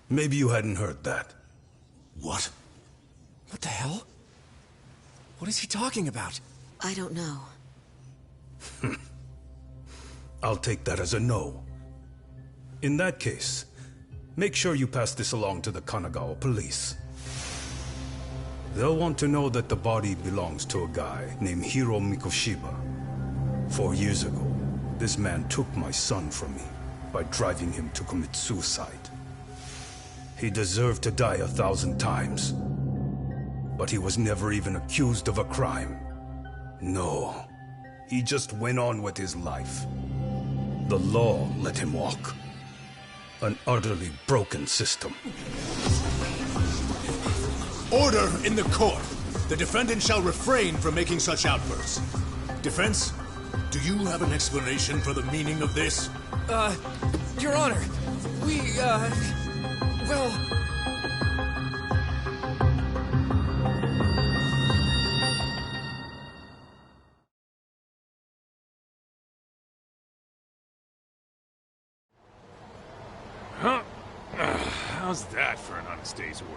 maybe you hadn't heard that. What? What the hell? What is he talking about? I don't know. I'll take that as a no. In that case, make sure you pass this along to the Kanagawa police. They'll want to know that the body belongs to a guy named Hiro Mikoshiba. 4 years ago, this man took my son from me by driving him to commit suicide. He deserved to die 1,000 times, but he was never even accused of a crime. No, he just went on with his life. The law let him walk. An utterly broken system. Order in the court. The defendant shall refrain from making such outbursts. Defense, do you have an explanation for the meaning of this? Your Honor, well... Huh? How's that for an honest day's work?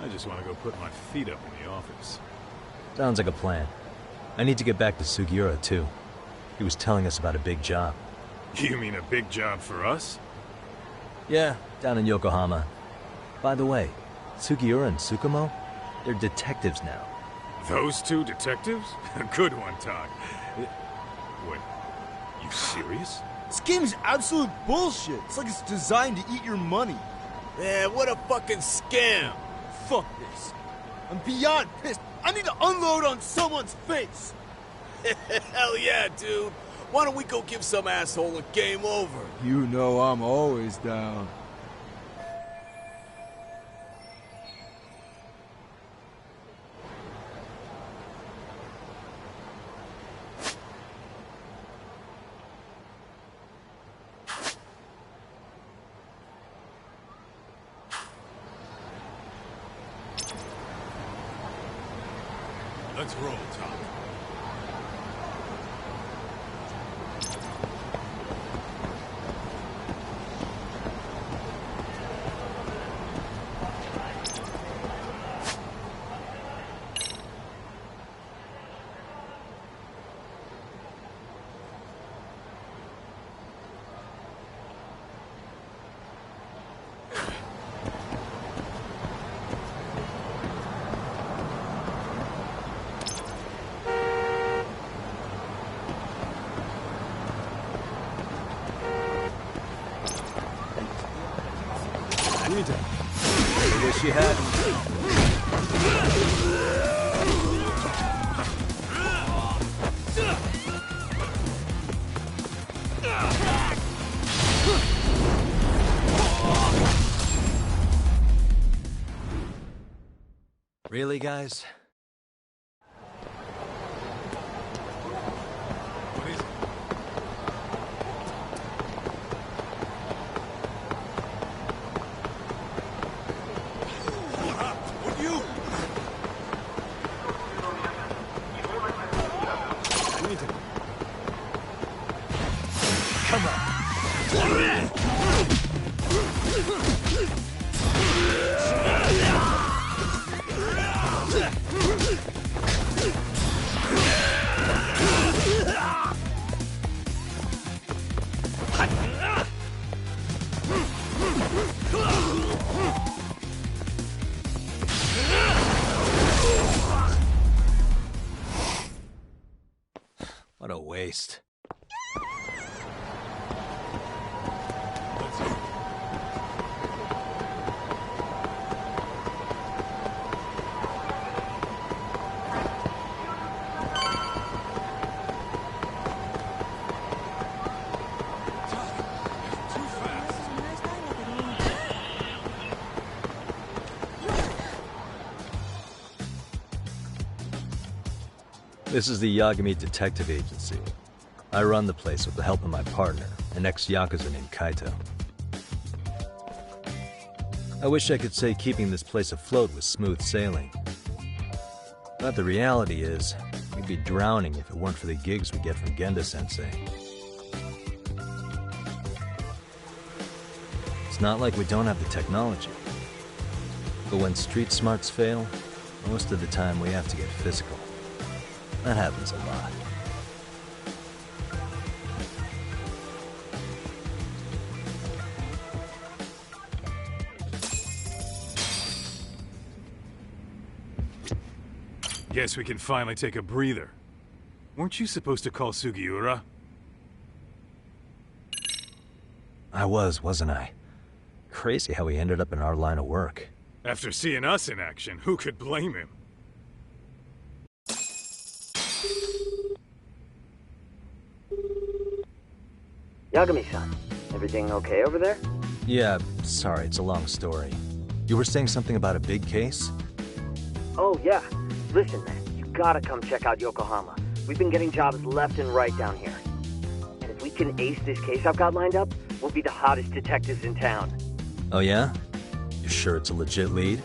I just want to go put my feet up in the office. Sounds like a plan. I need to get back to Sugiura, too. He was telling us about a big job. You mean a big job for us? Yeah, down in Yokohama. By the way, Sugiura and Tsukumo, they're detectives now. Those two detectives? Good one, Todd. Wait, you serious? This game is absolute bullshit. It's like it's designed to eat your money. Man, what a fucking scam. Fuck this. I'm beyond pissed. I need to unload on someone's face. Hell yeah, dude. Why don't we go give some asshole a game over? You know I'm always down. Let's roll, Tom. I wish you hadn't. Really, guys? What a waste. This is the Yagami Detective Agency. I run the place with the help of my partner, an ex-Yakuza named Kaito. I wish I could say keeping this place afloat was smooth sailing. But the reality is, we'd be drowning if it weren't for the gigs we get from Genda-sensei. It's not like we don't have the technology. But when street smarts fail, most of the time we have to get physical. That happens a lot. Guess we can finally take a breather. Weren't you supposed to call Sugiura? I wasn't I? Crazy how he ended up in our line of work. After seeing us in action, who could blame him? Yagami-san, everything okay over there? Yeah, sorry, it's a long story. You were saying something about a big case? Oh, yeah. Listen, man, you gotta come check out Yokohama. We've been getting jobs left and right down here. And if we can ace this case I've got lined up, we'll be the hottest detectives in town. Oh yeah? You sure it's a legit lead?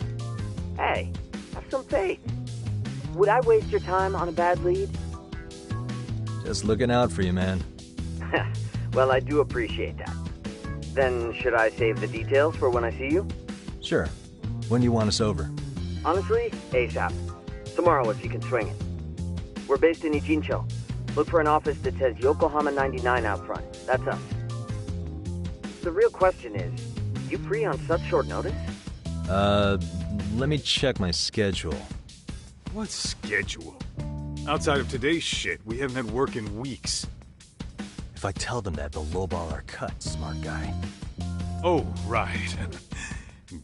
Hey, have some faith. Would I waste your time on a bad lead? Just looking out for you, man. Well, I do appreciate that. Then should I save the details for when I see you? Sure. When do you want us over? Honestly, ASAP. Tomorrow if you can swing it. We're based in Ichincho. Look for an office that says Yokohama 99 out front. That's us. The real question is, you free on such short notice? Let me check my schedule. What schedule? Outside of today's shit, we haven't had work in weeks. If I tell them that, they'll lowball our cut, smart guy. Oh, right.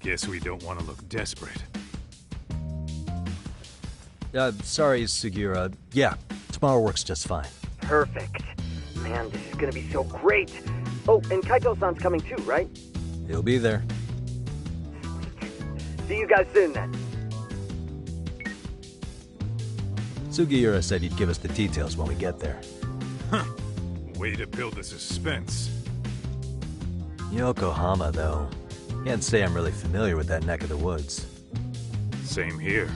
Guess we don't want to look desperate. Sorry, Sugiura. Yeah, tomorrow works just fine. Perfect. Man, this is gonna be so great. Oh, and Kaito-san's coming too, right? He'll be there. See you guys soon, then. Sugiura said he'd give us the details when we get there. Huh. Way to build the suspense. Yokohama, though. Can't say I'm really familiar with that neck of the woods. Same here.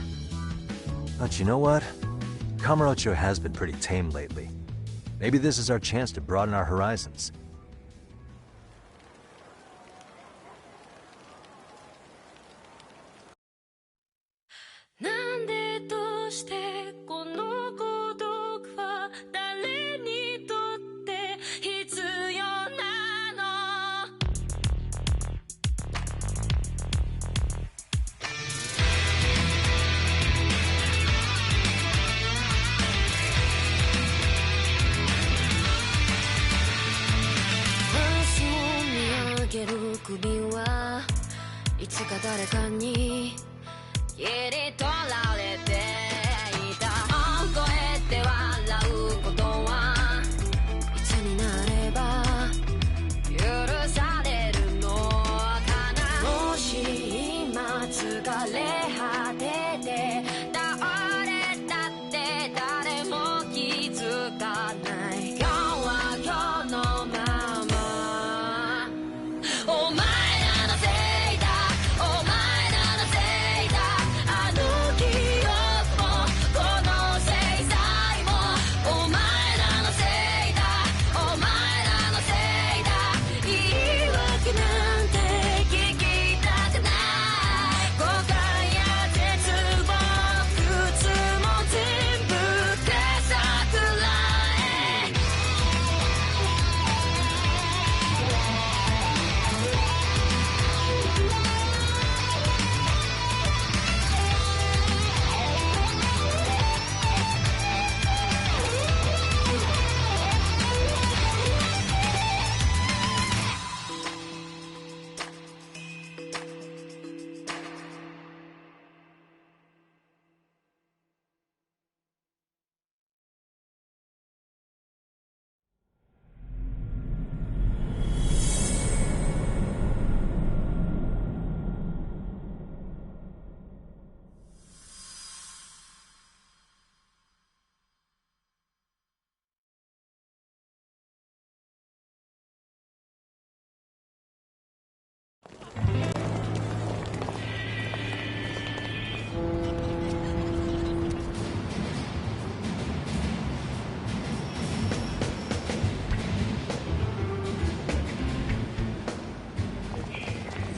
But you know what? Kamurocho has been pretty tame lately. Maybe this is our chance to broaden our horizons.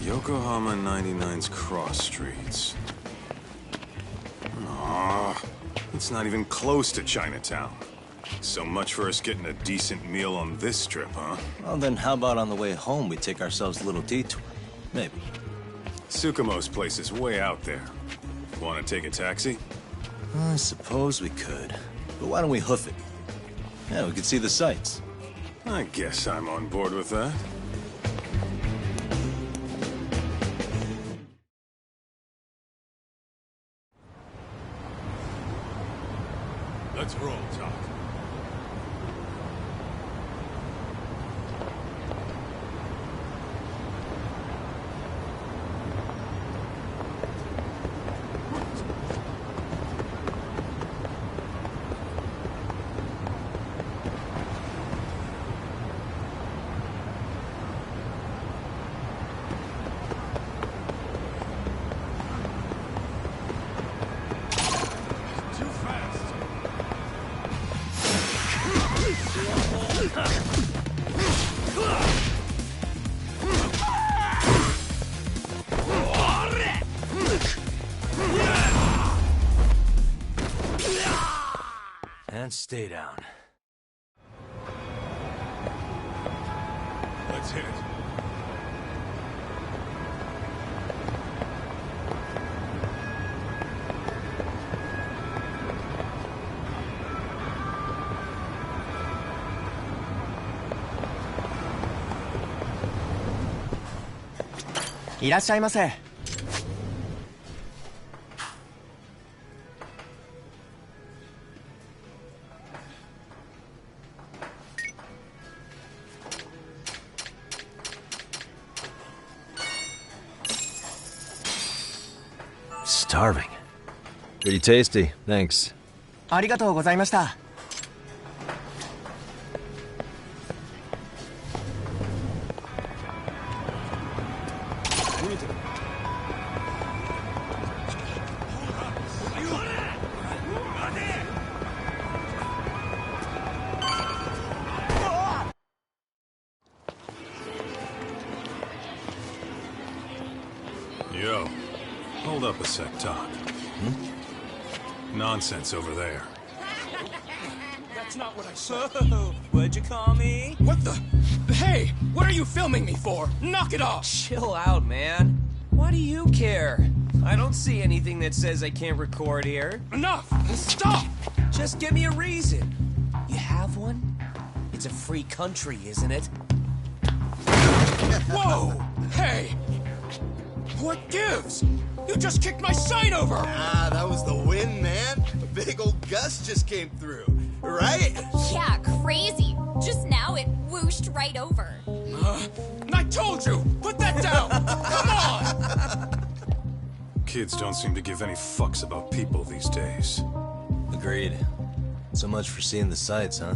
Yokohama 99's cross streets. Aw, it's not even close to Chinatown. So much for us getting a decent meal on this strip, huh? Well, then how about on the way home we take ourselves a little detour? Maybe. Tsukumo's place is way out there. Want to take a taxi? I suppose we could. But why don't we hoof it? Yeah, we could see the sights. I guess I'm on board with that. Let's roll, Todd. And stay down. Let's hit it.いらっしゃいませ。Starving. Pretty tasty, thanks. ありがとうございました。Yo, hold up a sec, Todd. Nonsense over there. That's not what I said. What'd you call me? What the? Hey, what are you filming me for? Knock it off! Chill out, man. Why do you care? I don't see anything that says I can't record here. Enough! Stop! Just give me a reason. You have one? It's a free country, isn't it? Whoa! Hey! What gives? You just kicked my sign over! Ah, that was the wind, man. A big old gust just came through. Right? Yeah, crazy. Just now it whooshed right over. I told you! Put that down! Come on! Kids don't seem to give any fucks about people these days. Agreed. So much for seeing the sights, huh?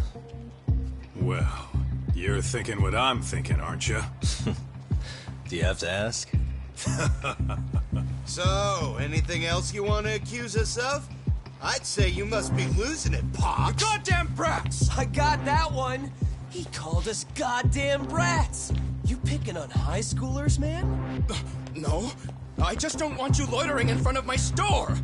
Well, you're thinking what I'm thinking, aren't you? Do you have to ask? So, anything else you want to accuse us of? I'd say you must be losing it, Pops. You goddamn brats! I got that one! He called us goddamn brats! You picking on high schoolers, man? No, I just don't want you loitering in front of my store!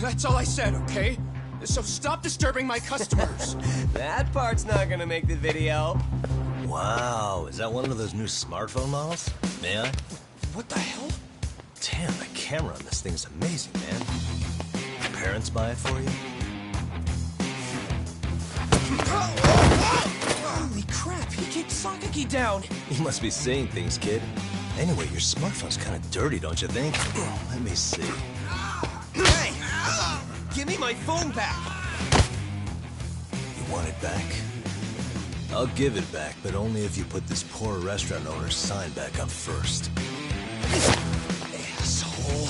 That's all I said, okay? So stop disturbing my customers! That part's not gonna make the video. Wow, is that one of those new smartphone models? May I? What the hell? Damn, the camera on this thing is amazing, man. Your parents buy it for you? Holy crap, he kicked Sakaki down! You must be seeing things, kid. Anyway, your smartphone's kind of dirty, don't you think? Let me see. Hey! Give me my phone back! You want it back? I'll give it back, but only if you put this poor restaurant owner's sign back up first. Asshole.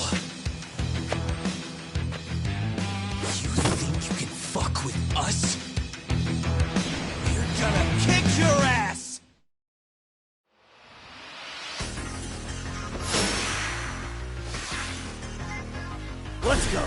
You think you can fuck with us? We're gonna kick your ass! Let's go.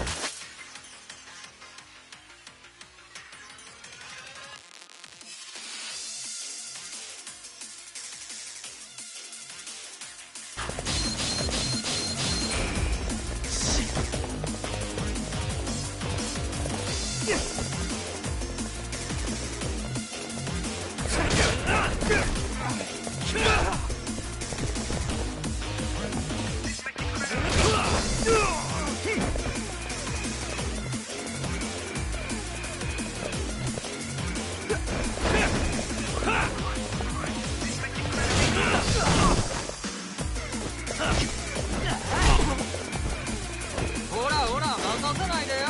逃さないでよ。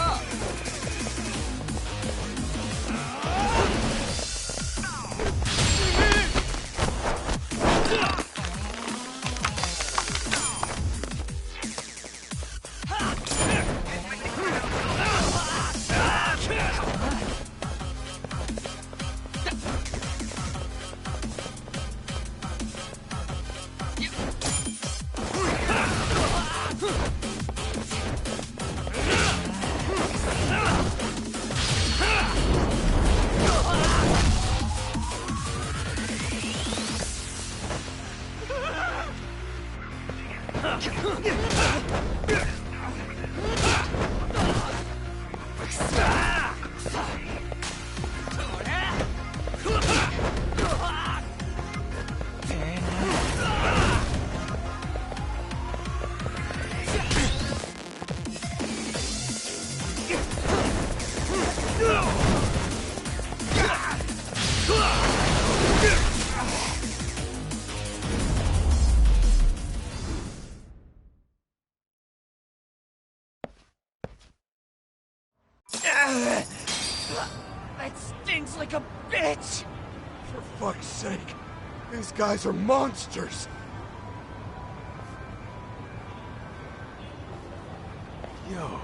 That stings like a bitch! For fuck's sake, these guys are monsters! Yo,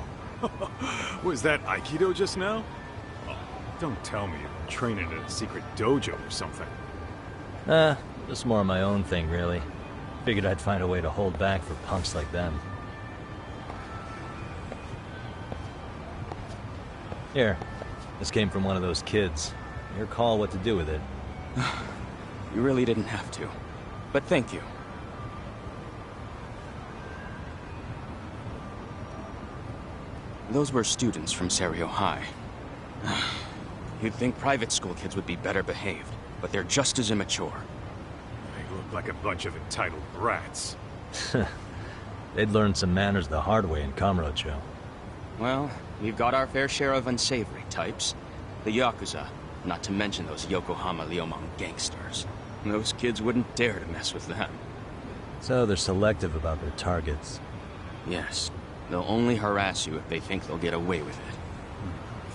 was that Aikido just now? Oh, don't tell me you're training at a secret dojo or something. Just more of my own thing, really. Figured I'd find a way to hold back for punks like them. Here, this came from one of those kids. Your call what to do with it. You really didn't have to. But thank you. Those were students from Serio High. You'd think private school kids would be better behaved, but they're just as immature. They look like a bunch of entitled brats. They'd learned some manners the hard way in Kamurocho. Well, we've got our fair share of unsavory types. The Yakuza, not to mention those Yokohama Liumang gangsters. Those kids wouldn't dare to mess with them. So they're selective about their targets. Yes. They'll only harass you if they think they'll get away with it.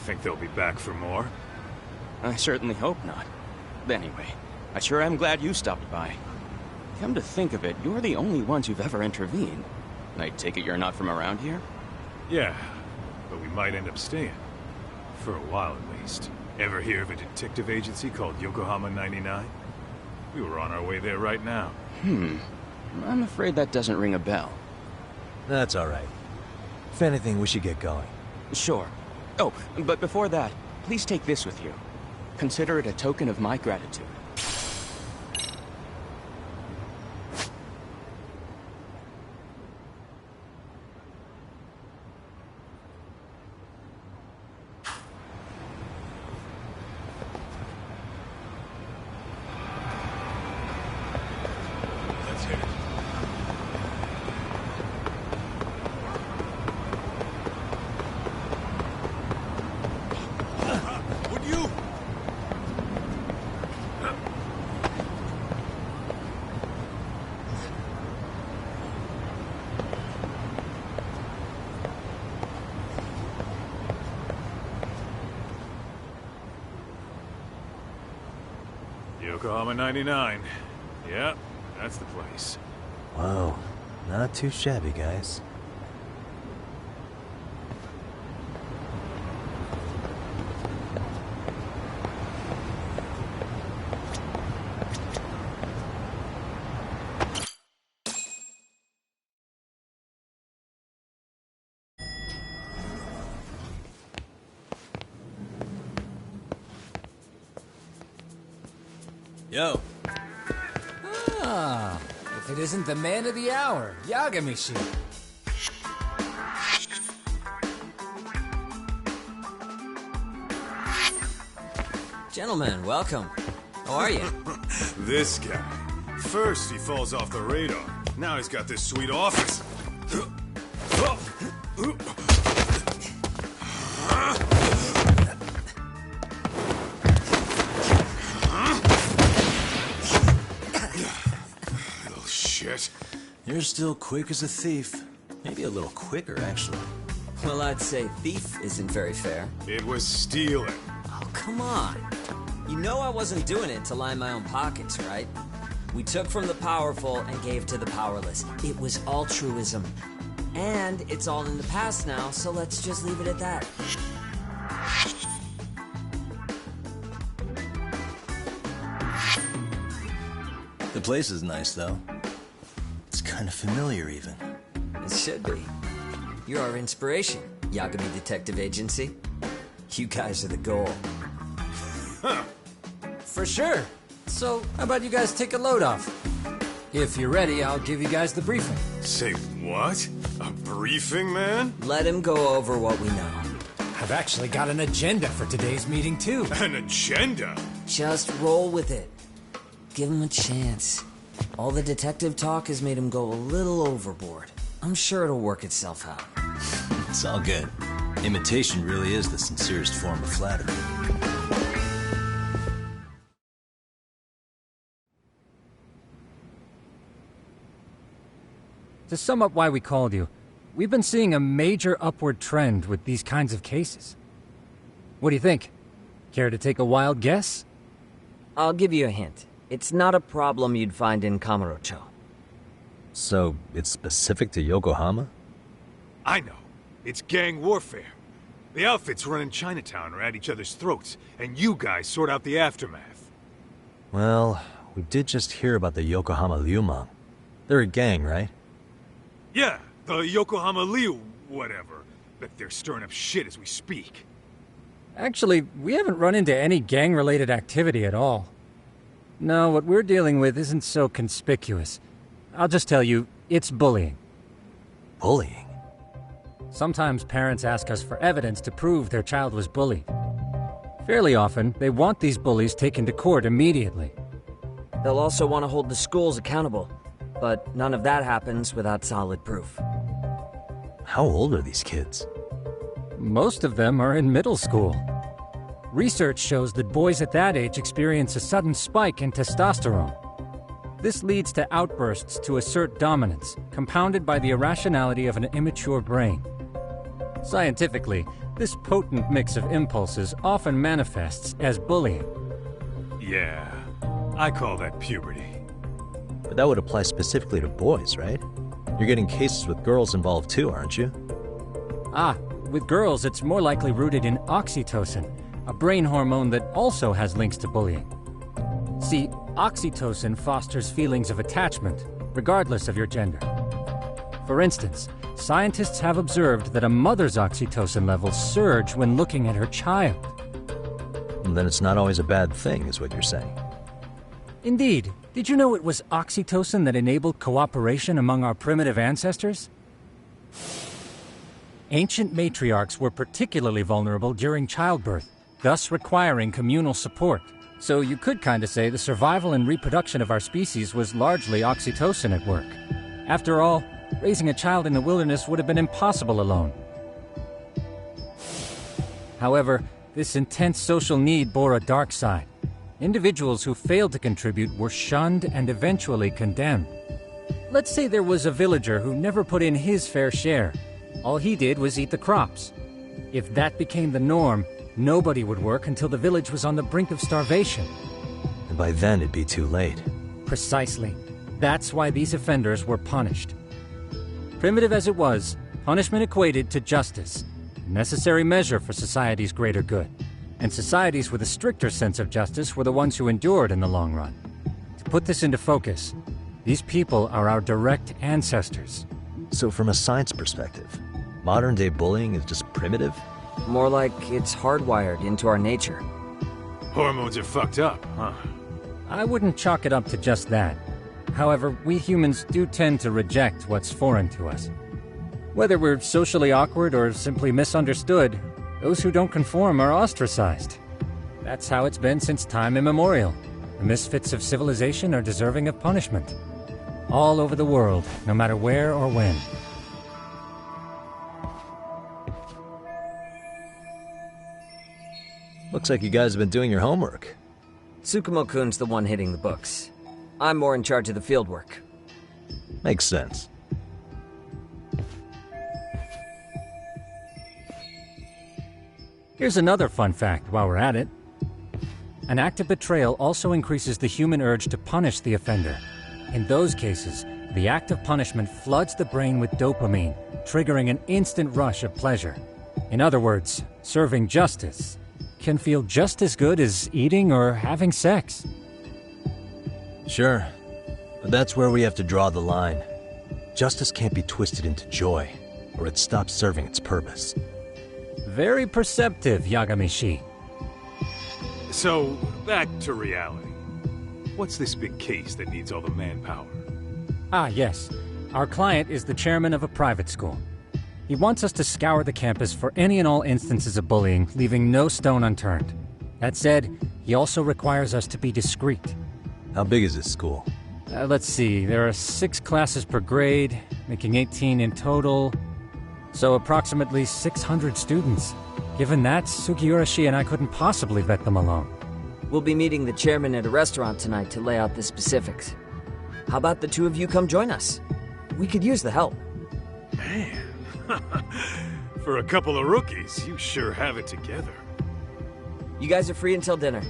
Think they'll be back for more? I certainly hope not. But anyway, I sure am glad you stopped by. Come to think of it, you're the only ones who've ever intervened. I take it you're not from around here? Yeah, but we might end up staying. For a while, at least. Ever hear of a detective agency called Yokohama 99? We were on our way there right now. I'm afraid that doesn't ring a bell. That's all right. If anything, we should get going. Sure. Oh, but before that, please take this with you. Consider it a token of my gratitude. Yokohama 99. Yep, that's the place. Whoa, not too shabby, guys. Yo. Ah, if it isn't the man of the hour, Yagamishi. Gentlemen, welcome. How are you? This guy. First he falls off the radar. Now he's got this sweet office. You're still quick as a thief. Maybe a little quicker, actually. Well, I'd say thief isn't very fair. It was stealing. Oh, come on. You know I wasn't doing it to line my own pockets, right? We took from the powerful and gave to the powerless. It was altruism. And it's all in the past now, so let's just leave it at that. The place is nice, though. It's kind of familiar, even. It should be. You're our inspiration, Yagami Detective Agency. You guys are the goal. Huh. For sure. So, how about you guys take a load off? If you're ready, I'll give you guys the briefing. Say what? A briefing, man? Let him go over what we know. I've actually got an agenda for today's meeting, too. An agenda? Just roll with it. Give him a chance. All the detective talk has made him go a little overboard. I'm sure it'll work itself out. It's all good. Imitation really is the sincerest form of flattery. To sum up why we called you, we've been seeing a major upward trend with these kinds of cases. What do you think? Care to take a wild guess? I'll give you a hint. It's not a problem you'd find in Kamurocho. So, it's specific to Yokohama? I know. It's gang warfare. The outfits running Chinatown are at each other's throats, and you guys sort out the aftermath. Well, we did just hear about the Yokohama Liumang. They're a gang, right? Yeah, the Yokohama Liu, whatever. Bet they're stirring up shit as we speak. Actually, we haven't run into any gang-related activity at all. No, what we're dealing with isn't so conspicuous. I'll just tell you, it's bullying. Bullying? Sometimes parents ask us for evidence to prove their child was bullied. Fairly often, they want these bullies taken to court immediately. They'll also want to hold the schools accountable, but none of that happens without solid proof. How old are these kids? Most of them are in middle school. Research shows that boys at that age experience a sudden spike in testosterone. This leads to outbursts to assert dominance, compounded by the irrationality of an immature brain. Scientifically, this potent mix of impulses often manifests as bullying. Yeah, I call that puberty. But that would apply specifically to boys, right? You're getting cases with girls involved too, aren't you? Ah, with girls it's more likely rooted in oxytocin, a brain hormone that also has links to bullying. See, oxytocin fosters feelings of attachment, regardless of your gender. For instance, scientists have observed that a mother's oxytocin levels surge when looking at her child. And then it's not always a bad thing, is what you're saying. Indeed. Did you know it was oxytocin that enabled cooperation among our primitive ancestors? Ancient matriarchs were particularly vulnerable during childbirth, thus requiring communal support. So you could kinda say the survival and reproduction of our species was largely oxytocin at work. After all, raising a child in the wilderness would have been impossible alone. However, this intense social need bore a dark side. Individuals who failed to contribute were shunned and eventually condemned. Let's say there was a villager who never put in his fair share. All he did was eat the crops. If that became the norm, nobody would work until the village was on the brink of starvation. And by then it'd be too late. Precisely. That's why these offenders were punished. Primitive as it was, punishment equated to justice, a necessary measure for society's greater good. And societies with a stricter sense of justice were the ones who endured in the long run. To put this into focus, these people are our direct ancestors. So from a science perspective, modern-day bullying is just primitive? More like it's hardwired into our nature. Hormones are fucked up, huh? I wouldn't chalk it up to just that. However, we humans do tend to reject what's foreign to us. Whether we're socially awkward or simply misunderstood, those who don't conform are ostracized. That's how it's been since time immemorial. The misfits of civilization are deserving of punishment. All over the world, no matter where or when. Looks like you guys have been doing your homework. Tsukumo-kun's the one hitting the books. I'm more in charge of the fieldwork. Makes sense. Here's another fun fact while we're at it. An act of betrayal also increases the human urge to punish the offender. In those cases, the act of punishment floods the brain with dopamine, triggering an instant rush of pleasure. In other words, serving justice can feel just as good as eating or having sex. Sure, but that's where we have to draw the line. Justice can't be twisted into joy, or it stops serving its purpose. Very perceptive, Yagamishi. So, back to reality. What's this big case that needs all the manpower? Ah, yes. Our client is the chairman of a private school. He wants us to scour the campus for any and all instances of bullying, leaving no stone unturned. That said, he also requires us to be discreet. How big is this school? Let's see, there are 6 classes per grade, making 18 in total. So approximately 600 students. Given that, Sugiurashi and I couldn't possibly vet them alone. We'll be meeting the chairman at a restaurant tonight to lay out the specifics. How about the two of you come join us? We could use the help. Man, for a couple of rookies, you sure have it together. You guys are free until dinner.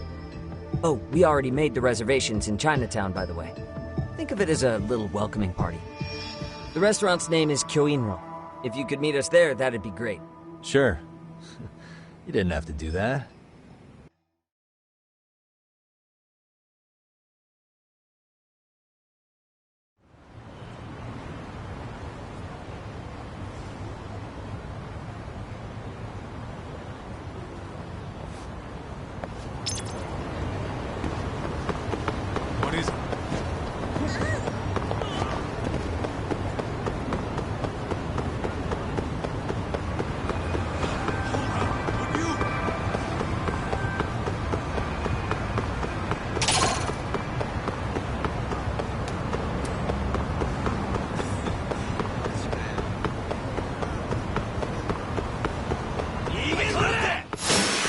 Oh, we already made the reservations in Chinatown, by the way. Think of it as a little welcoming party. The restaurant's name is Kyoinro. If you could meet us there, that'd be great. Sure. You didn't have to do that. What is it?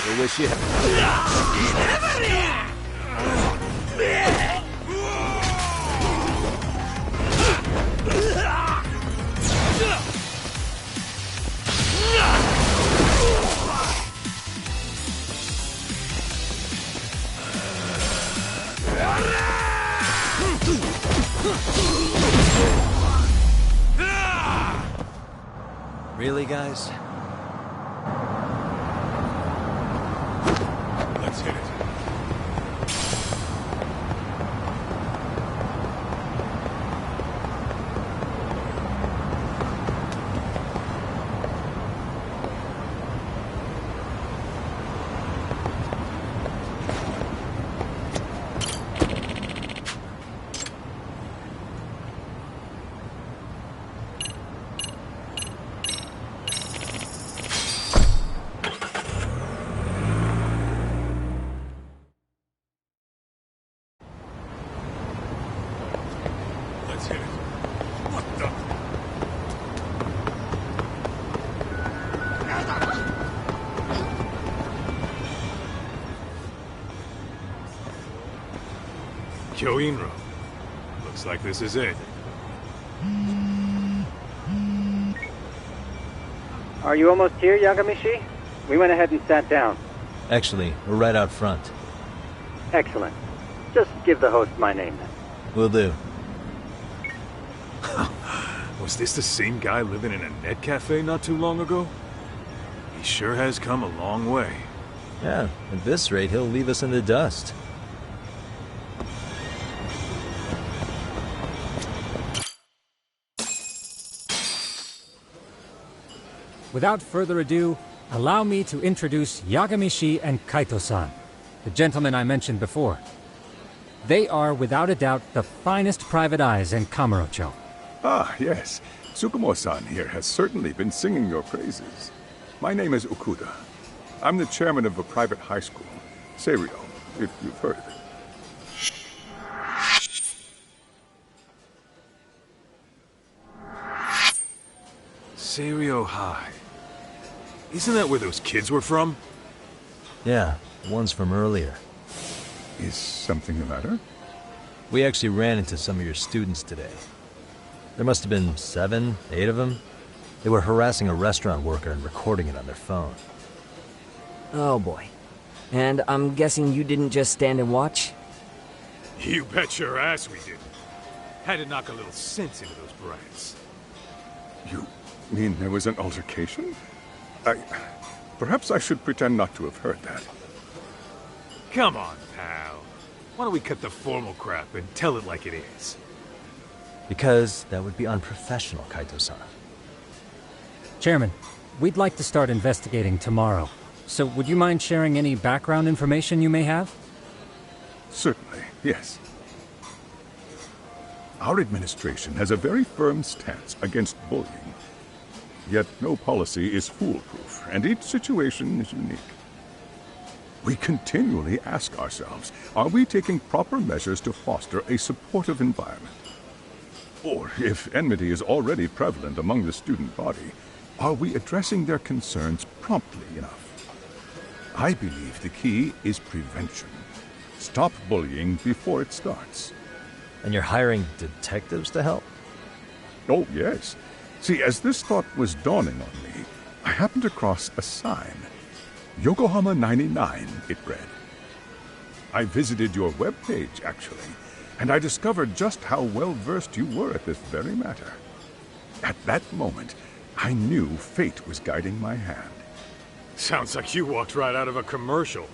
I wish you Really, guys? Let's hit it. Let's hit it. What the? Kyoinro. Looks like this is it. Are you almost here, Yagamishi? We went ahead and sat down. Actually, we're right out front. Excellent. Just give the host my name then. Will do. Was this the same guy living in a net cafe not too long ago? He sure has come a long way. Yeah, at this rate, he'll leave us in the dust. Without further ado, allow me to introduce Yagamishi and Kaito-san, the gentlemen I mentioned before. They are, without a doubt, the finest private eyes in Kamurocho. Ah, yes. Tsukumo-san here has certainly been singing your praises. My name is Okuda. I'm the chairman of a private high school, Seiryo, if you've heard of it. Seiryo High. Isn't that where those kids were from? Yeah, the ones from earlier. Is something the matter? We actually ran into some of your students today. There must have been 7, 8 of them. They were harassing a restaurant worker and recording it on their phone. Oh boy. And I'm guessing you didn't just stand and watch? You bet your ass we didn't. Had to knock a little sense into those brats. You mean there was an altercation? Perhaps I should pretend not to have heard that. Come on, pal. Why don't we cut the formal crap and tell it like it is? Because that would be unprofessional, Kaito-san. Chairman, we'd like to start investigating tomorrow. So would you mind sharing any background information you may have? Certainly, yes. Our administration has a very firm stance against bullying. Yet no policy is foolproof, and each situation is unique. We continually ask ourselves, are we taking proper measures to foster a supportive environment? Or, if enmity is already prevalent among the student body, are we addressing their concerns promptly enough? I believe the key is prevention. Stop bullying before it starts. And you're hiring detectives to help? Oh, yes. See, as this thought was dawning on me, I happened across a sign. Yokohama 99, it read. I visited your webpage, actually, and I discovered just how well-versed you were at this very matter. At that moment, I knew fate was guiding my hand. Sounds like you walked right out of a commercial.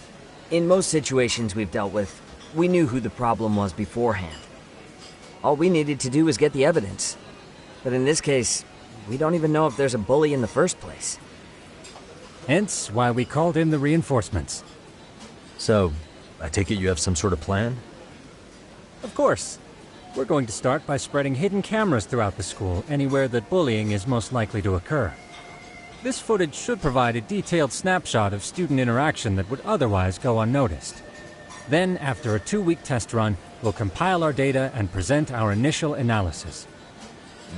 In most situations we've dealt with, we knew who the problem was beforehand. All we needed to do was get the evidence. But in this case, we don't even know if there's a bully in the first place. Hence why we called in the reinforcements. So, I take it you have some sort of plan? Of course. We're going to start by spreading hidden cameras throughout the school, anywhere that bullying is most likely to occur. This footage should provide a detailed snapshot of student interaction that would otherwise go unnoticed. Then, after a 2-week test run, we'll compile our data and present our initial analysis.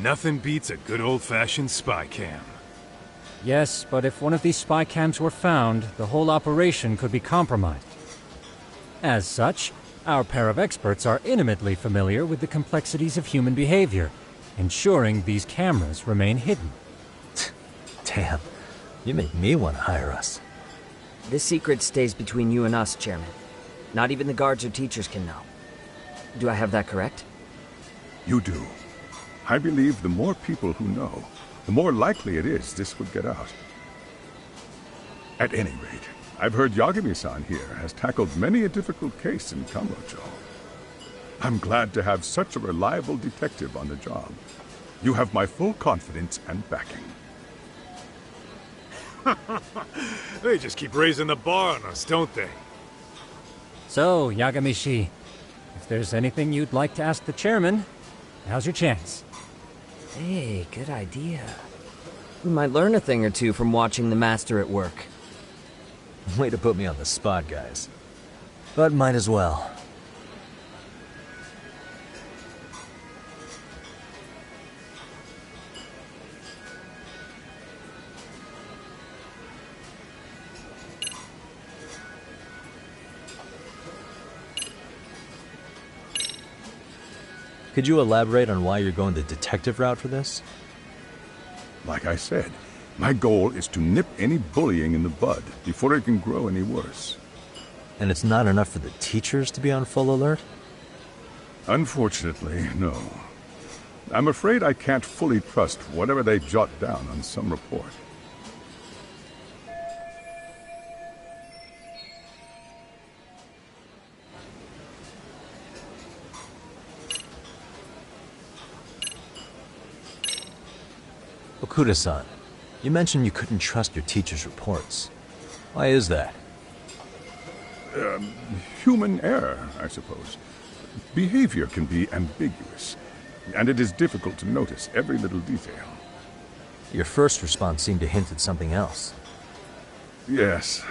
Nothing beats a good old-fashioned spy cam. Yes, but if one of these spy cams were found, the whole operation could be compromised. As such, our pair of experts are intimately familiar with the complexities of human behavior, ensuring these cameras remain hidden. Damn, you make me want to hire us. This secret stays between you and us, Chairman. Not even the guards or teachers can know. Do I have that correct? You do. I believe the more people who know, the more likely it is this would get out. At any rate, I've heard Yagami-san here has tackled many a difficult case in Kamurocho. I'm glad to have such a reliable detective on the job. You have my full confidence and backing. They just keep raising the bar on us, don't they? So, Yagami-shi, if there's anything you'd like to ask the chairman, now's your chance. Hey, good idea. We might learn a thing or two from watching the master at work. Way to put me on the spot, guys. But might as well. Could you elaborate on why you're going the detective route for this? Like I said, my goal is to nip any bullying in the bud before it can grow any worse. And it's not enough for the teachers to be on full alert? Unfortunately, no. I'm afraid I can't fully trust whatever they jot down on some report. Okuda-san, you mentioned you couldn't trust your teacher's reports. Why is that? Human error, I suppose. Behavior can be ambiguous, and it is difficult to notice every little detail. Your first response seemed to hint at something else. Yes.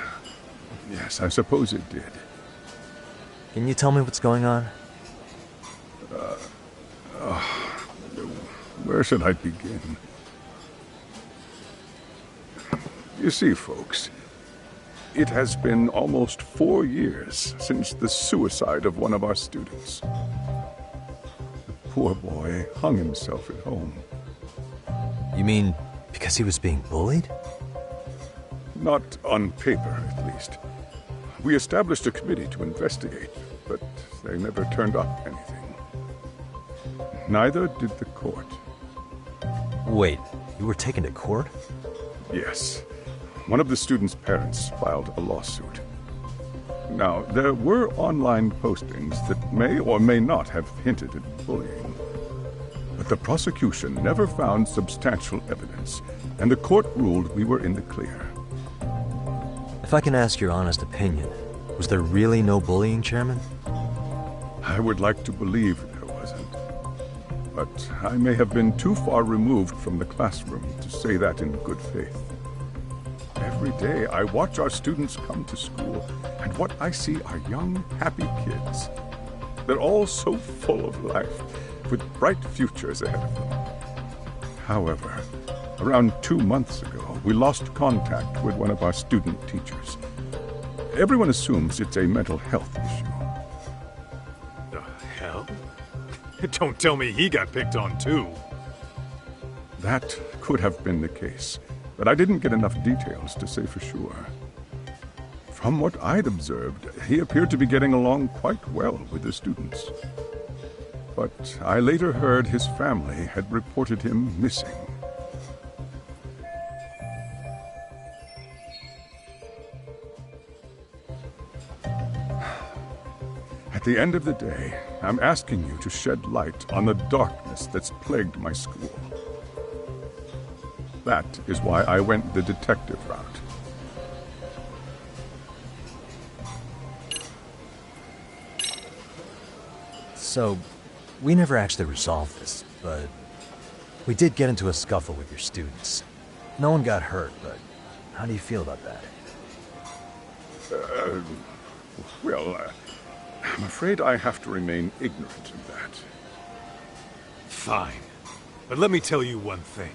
Yes, I suppose it did. Can you tell me what's going on? Where should I begin? You see, folks, it has been almost 4 years since the suicide of one of our students. The poor boy hung himself at home. You mean because he was being bullied? Not on paper, at least. We established a committee to investigate, but they never turned up anything. Neither did the court. Wait, you were taken to court? Yes. One of the students' parents filed a lawsuit. Now, there were online postings that may or may not have hinted at bullying. But the prosecution never found substantial evidence, and the court ruled we were in the clear. If I can ask your honest opinion, was there really no bullying, Chairman? I would like to believe there wasn't. But I may have been too far removed from the classroom to say that in good faith. Every day I watch our students come to school, and what I see are young, happy kids. They're all so full of life, with bright futures ahead of them. However, around 2 months ago, we lost contact with one of our student teachers. Everyone assumes it's a mental health issue. The hell? Don't tell me he got picked on too. That could have been the case, but I didn't get enough details to say for sure. From what I'd observed, he appeared to be getting along quite well with the students. But I later heard his family had reported him missing. At the end of the day, I'm asking you to shed light on the darkness that's plagued my school. That is why I went the detective route. So, we never actually resolved this, but we did get into a scuffle with your students. No one got hurt, but how do you feel about that? I'm afraid I have to remain ignorant of that. Fine. But let me tell you one thing.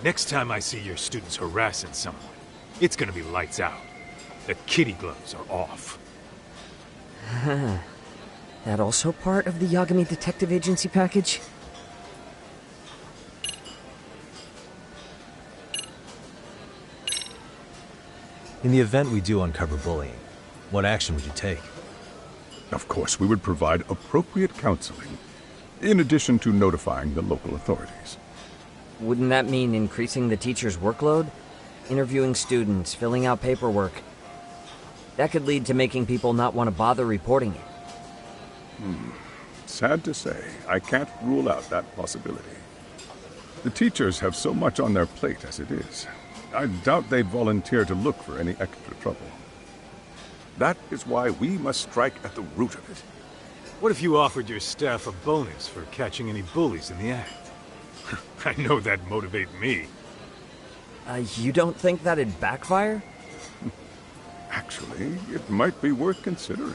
Next time I see your students harassing someone, it's gonna be lights out. The kitty gloves are off. That also part of the Yagami Detective Agency package? In the event we do uncover bullying, what action would you take? Of course, we would provide appropriate counseling, in addition to notifying the local authorities. Wouldn't that mean increasing the teacher's workload? Interviewing students, filling out paperwork. That could lead to making people not want to bother reporting it. Sad to say, I can't rule out that possibility. The teachers have so much on their plate as it is. I doubt they'd volunteer to look for any extra trouble. That is why we must strike at the root of it. What if you offered your staff a bonus for catching any bullies in the act? I know that'd motivate me. You don't think that'd backfire? Actually, it might be worth considering.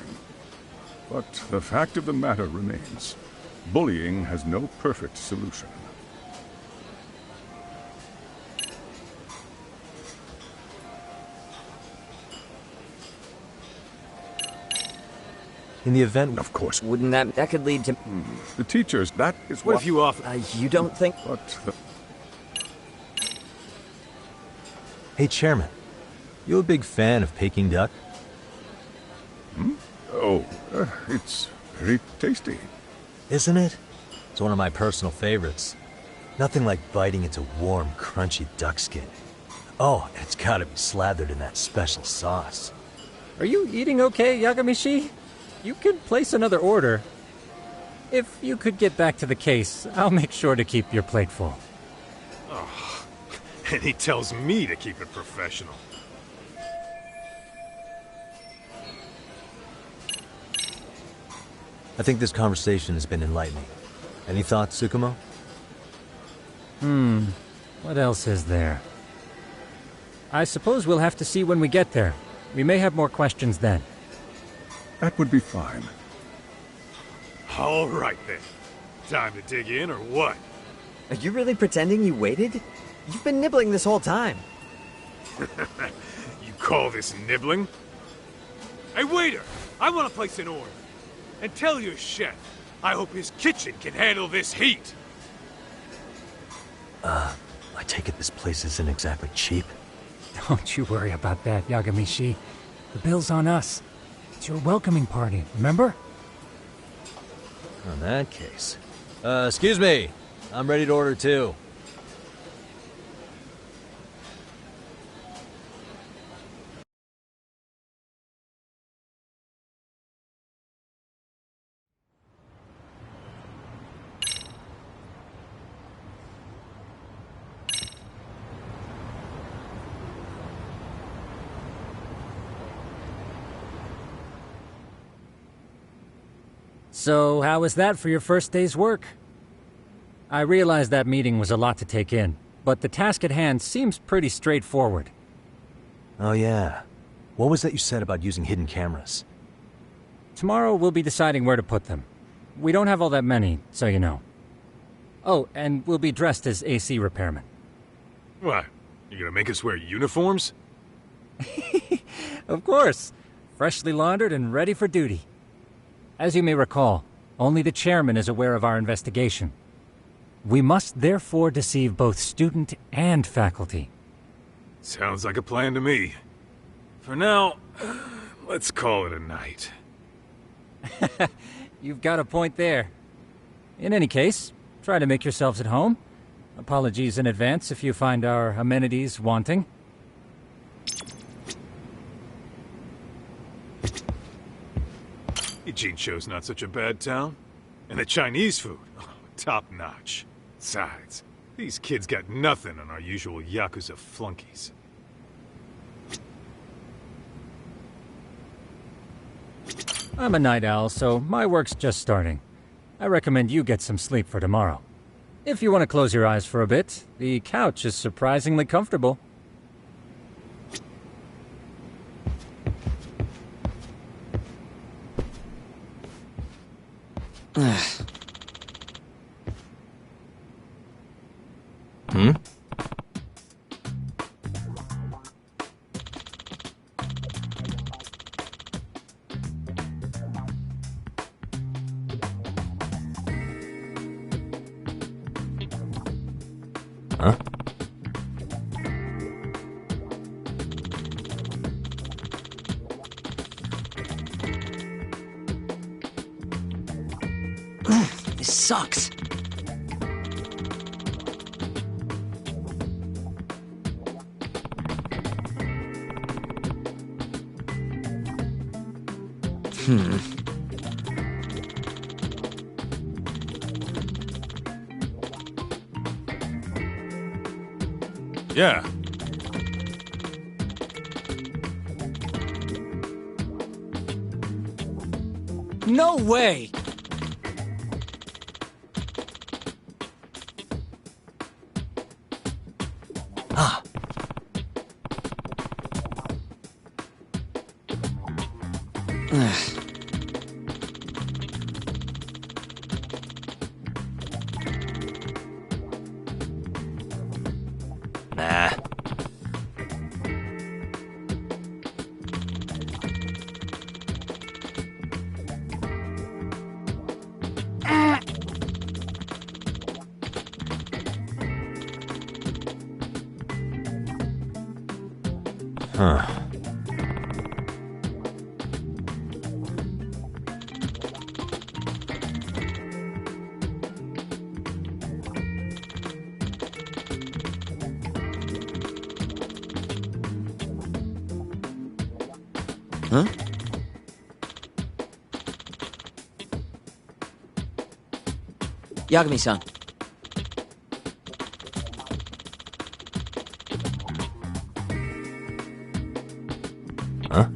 But the fact of the matter remains, bullying has no perfect solution. In the event... Of course. Wouldn't that could lead to... The teachers, that is what if you offer... you don't think... Hey, Chairman. You a big fan of Peking duck? Oh, it's very tasty. Isn't it? It's one of my personal favorites. Nothing like biting into warm, crunchy duck skin. Oh, and it's gotta be slathered in that special sauce. Are you eating okay, Yagami-shi? You could place another order. If you could get back to the case, I'll make sure to keep your plate full. Oh, and he tells me to keep it professional. I think this conversation has been enlightening. Any thoughts, Tsukumo? What else is there? I suppose we'll have to see when we get there. We may have more questions then. That would be fine. All right, then. Time to dig in, or what? Are you really pretending you waited? You've been nibbling this whole time. You call this nibbling? Hey, waiter! I want to place an order. And tell your chef, I hope his kitchen can handle this heat. I take it this place isn't exactly cheap? Don't you worry about that, Yagamishi. The bill's on us. It's your welcoming party, remember? In that case. Excuse me. I'm ready to order too. So, how was that for your first day's work? I realize that meeting was a lot to take in, but the task at hand seems pretty straightforward. Oh yeah. What was that you said about using hidden cameras? Tomorrow we'll be deciding where to put them. We don't have all that many, so you know. Oh, and we'll be dressed as AC repairmen. What? You gonna make us wear uniforms? Of course. Freshly laundered and ready for duty. As you may recall, only the chairman is aware of our investigation. We must therefore deceive both student and faculty. Sounds like a plan to me. For now, let's call it a night. You've got a point there. In any case, try to make yourselves at home. Apologies in advance if you find our amenities wanting. Ijincho's not such a bad town. And the Chinese food, top notch. Besides, these kids got nothing on our usual Yakuza flunkies. I'm a night owl, so my work's just starting. I recommend you get some sleep for tomorrow. If you want to close your eyes for a bit, the couch is surprisingly comfortable. Hmm? Huh? This sucks. Yeah. No way! Ah. Nah. Huh. Huh? Yagami-san. Huh?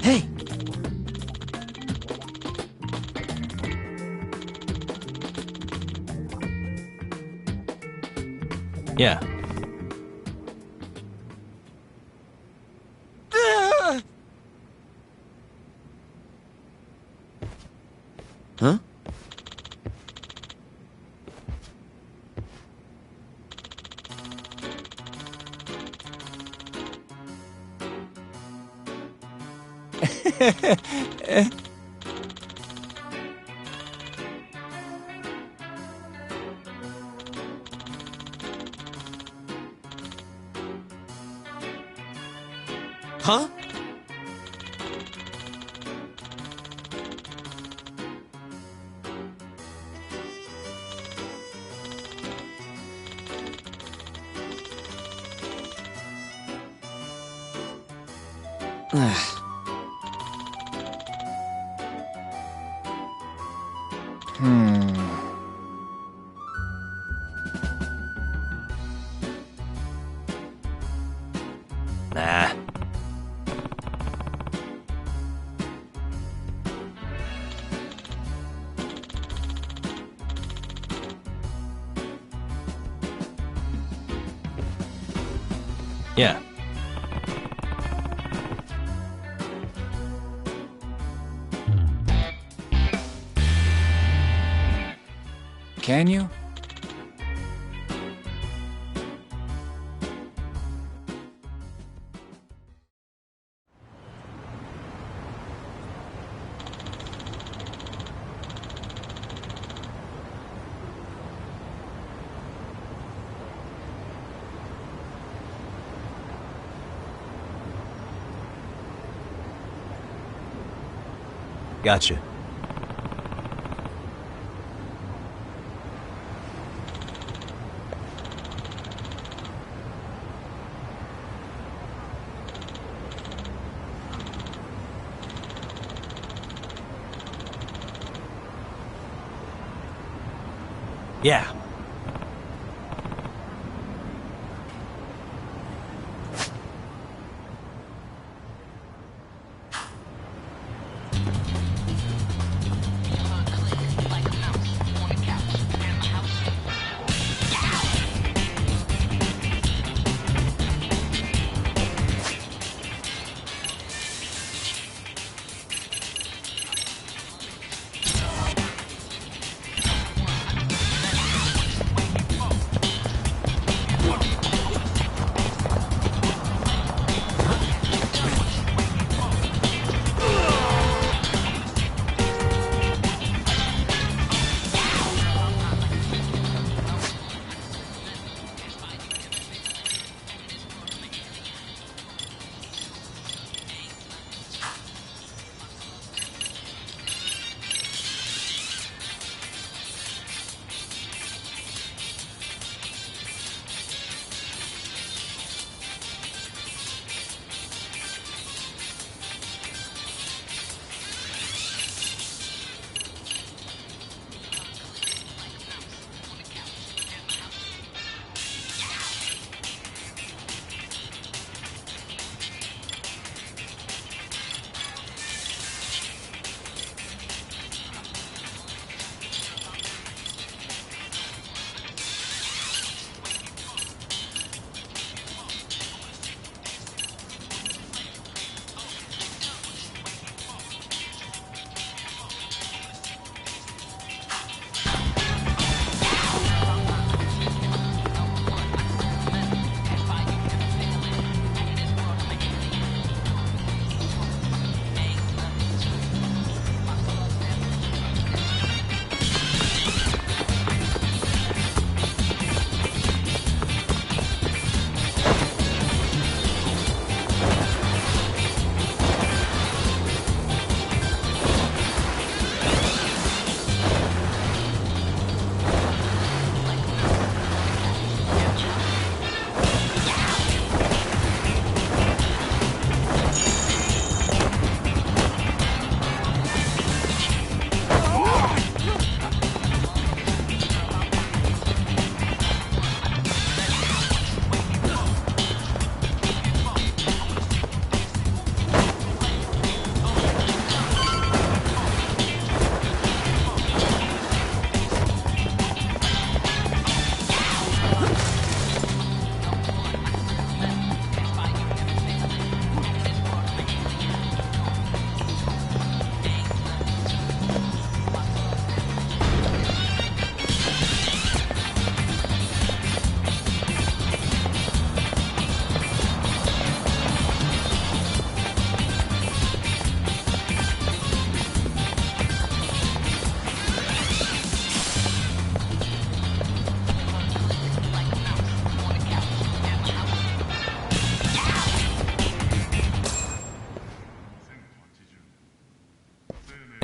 Hey! Yeah. Huh? Huh? Nah. Yeah. Can you? Gotcha. Yeah.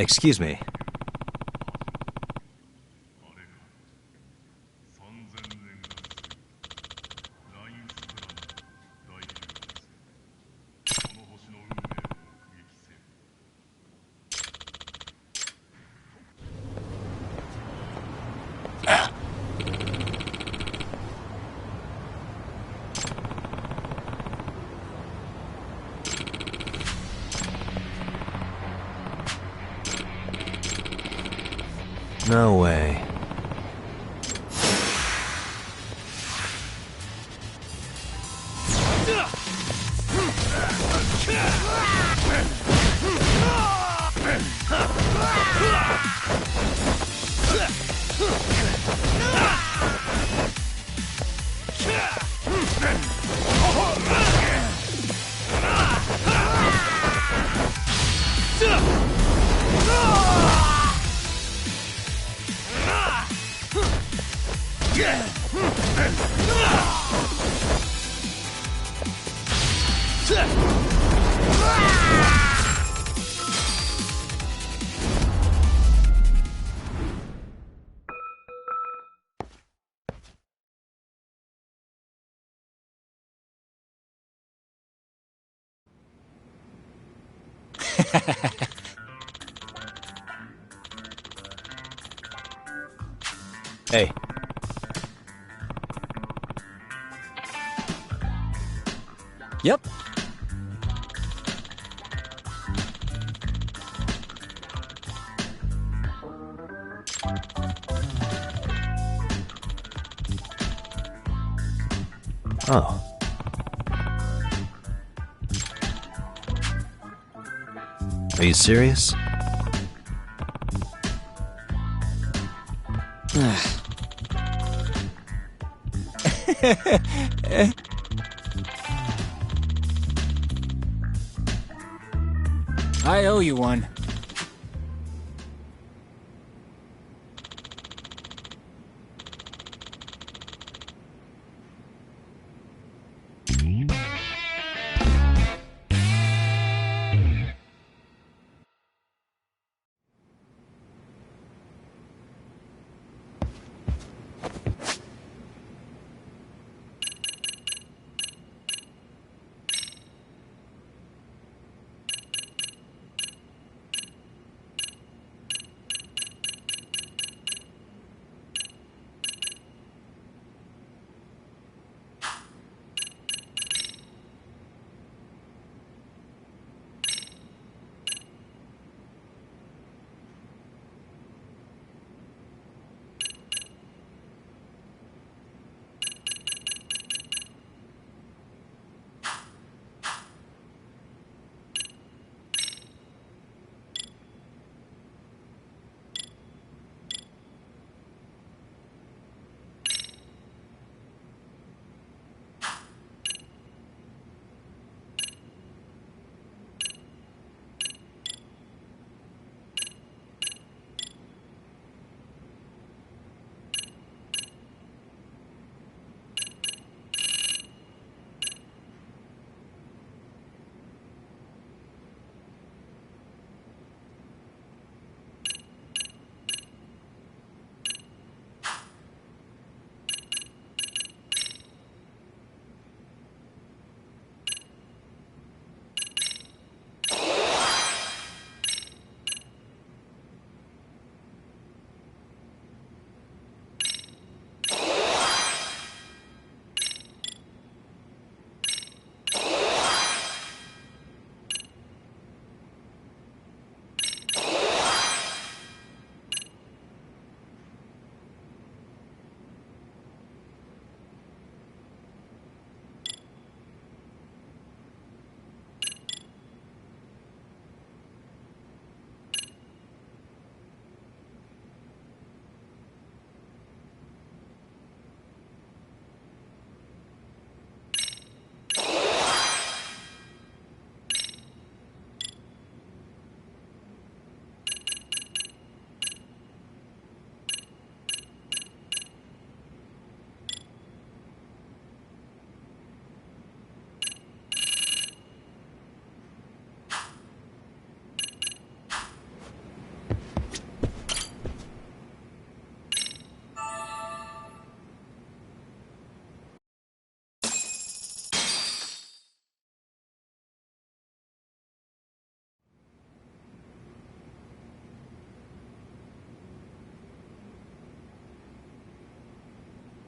Excuse me. No way. Hey. Yep. Oh. Are you serious? I owe you one.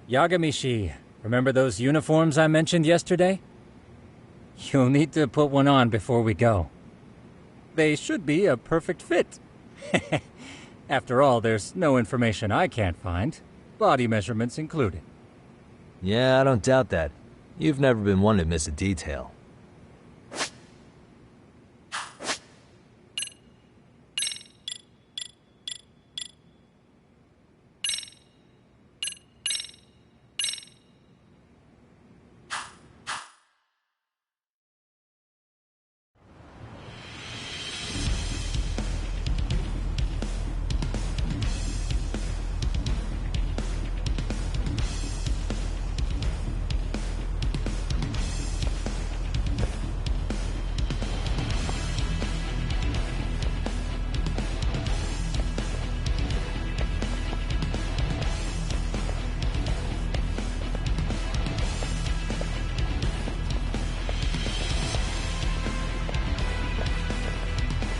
Yagamishi, remember those uniforms I mentioned yesterday? You'll need to put one on before we go. They should be a perfect fit. After all, there's no information I can't find, body measurements included. Yeah, I don't doubt that. You've never been one to miss a detail.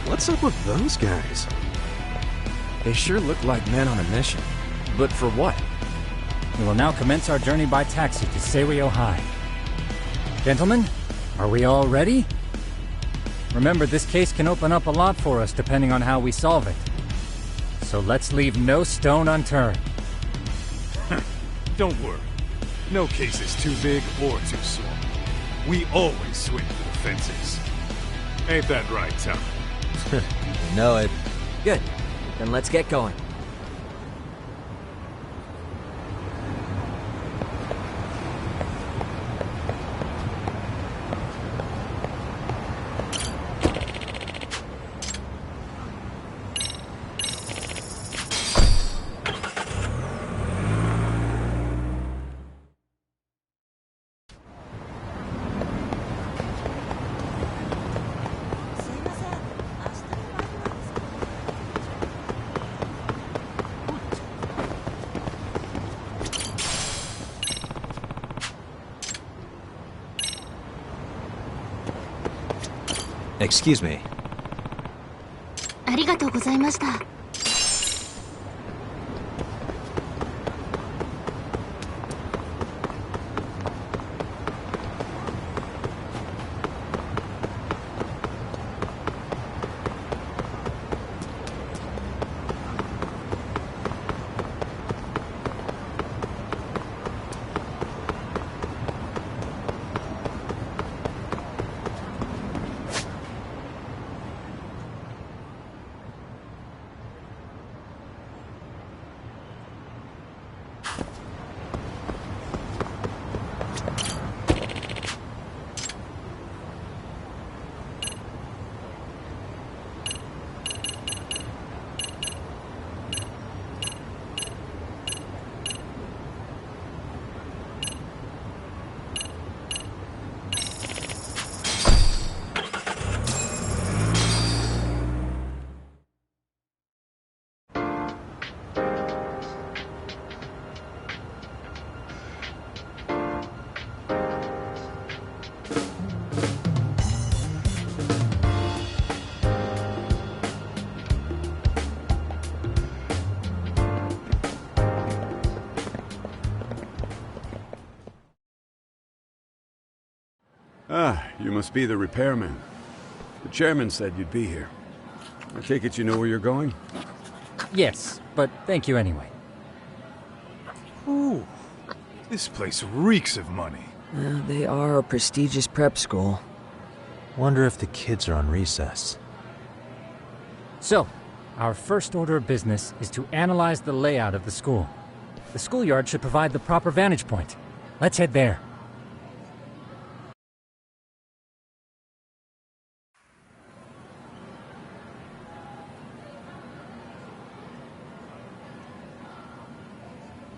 What's up with those guys? They sure look like men on a mission. But for what? We will now commence our journey by taxi to Seiryo High. Gentlemen, are we all ready? Remember, this case can open up a lot for us depending on how we solve it. So let's leave no stone unturned. Don't worry. No case is too big or too small. We always swing for the fences. Ain't that right, Tom? You know it. Good. Then let's get going. Excuse me. ありがとうございました。Ah, you must be the repairman. The chairman said you'd be here. I take it you know where you're going? Yes, but thank you anyway. Ooh, this place reeks of money. They are a prestigious prep school. Wonder if the kids are on recess. So, our first order of business is to analyze the layout of the school. The schoolyard should provide the proper vantage point. Let's head there.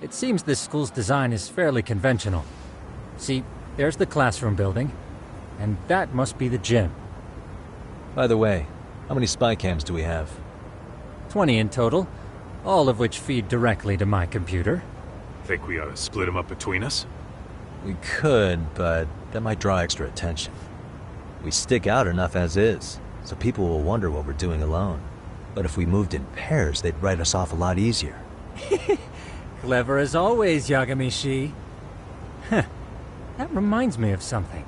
It seems this school's design is fairly conventional. See, there's the classroom building, and that must be the gym. By the way, how many spy cams do we have? 20 in total, all of which feed directly to my computer. Think we ought to split them up between us? We could, but that might draw extra attention. We stick out enough as is, so people will wonder what we're doing alone. But if we moved in pairs, they'd write us off a lot easier. Clever as always, Yagami-shi. Heh. That reminds me of something.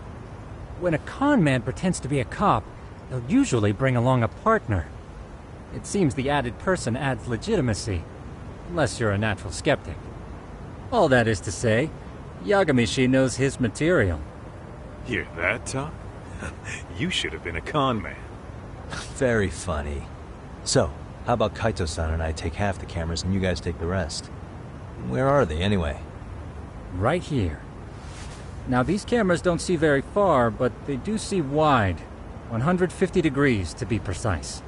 When a con man pretends to be a cop, they'll usually bring along a partner. It seems the added person adds legitimacy, unless you're a natural skeptic. All that is to say, Yagami-shi knows his material. Hear that, Tom? You should have been a con man. Very funny. So, how about Kaito-san and I take half the cameras and you guys take the rest? Where are they, anyway? Right here. Now, these cameras don't see very far, but they do see wide. 150 degrees, to be precise.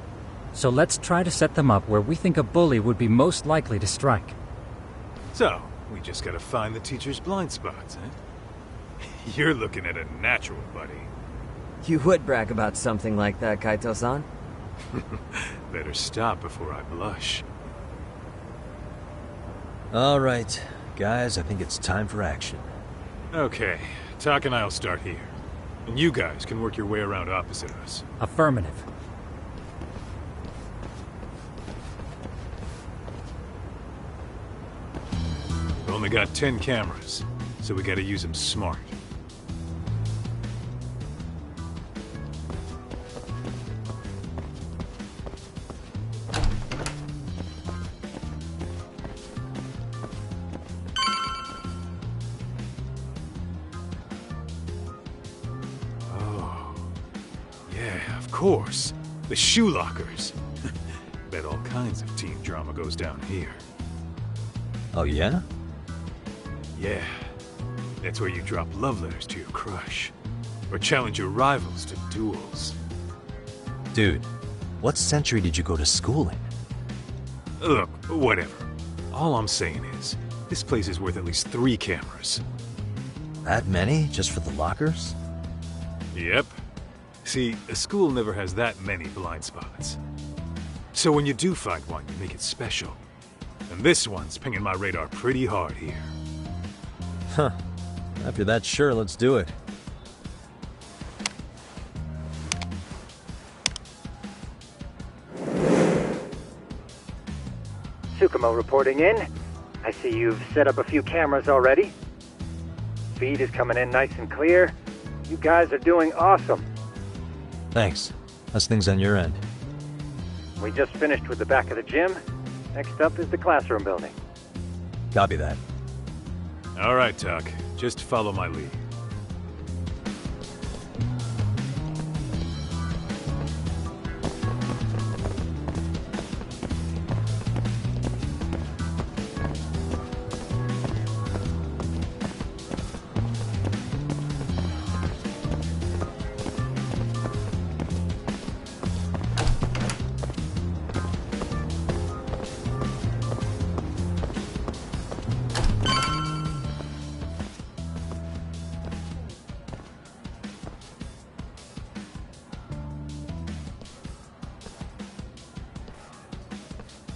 So let's try to set them up where we think a bully would be most likely to strike. So, we just gotta find the teacher's blind spots, eh? You're looking at a natural, buddy. You would brag about something like that, Kaito-san. Better stop before I blush. All right, guys, I think it's time for action. Okay, Tak and I'll start here. And you guys can work your way around opposite us. Affirmative. We've only got 10 cameras, so we gotta use them smart. Of course. The shoe lockers. Bet all kinds of teen drama goes down here. Oh, yeah? Yeah. That's where you drop love letters to your crush. Or challenge your rivals to duels. Dude, what century did you go to school in? Look, whatever. All I'm saying is, this place is worth at least 3 cameras. That many? Just for the lockers? Yep. See, a school never has that many blind spots. So when you do find one, you make it special. And this one's pinging my radar pretty hard here. Huh. After that, sure, let's do it. Tsukumo reporting in. I see you've set up a few cameras already. Feed is coming in nice and clear. You guys are doing awesome. Thanks. How's things on your end? We just finished with the back of the gym. Next up is the classroom building. Copy that. All right, Tak. Just follow my lead.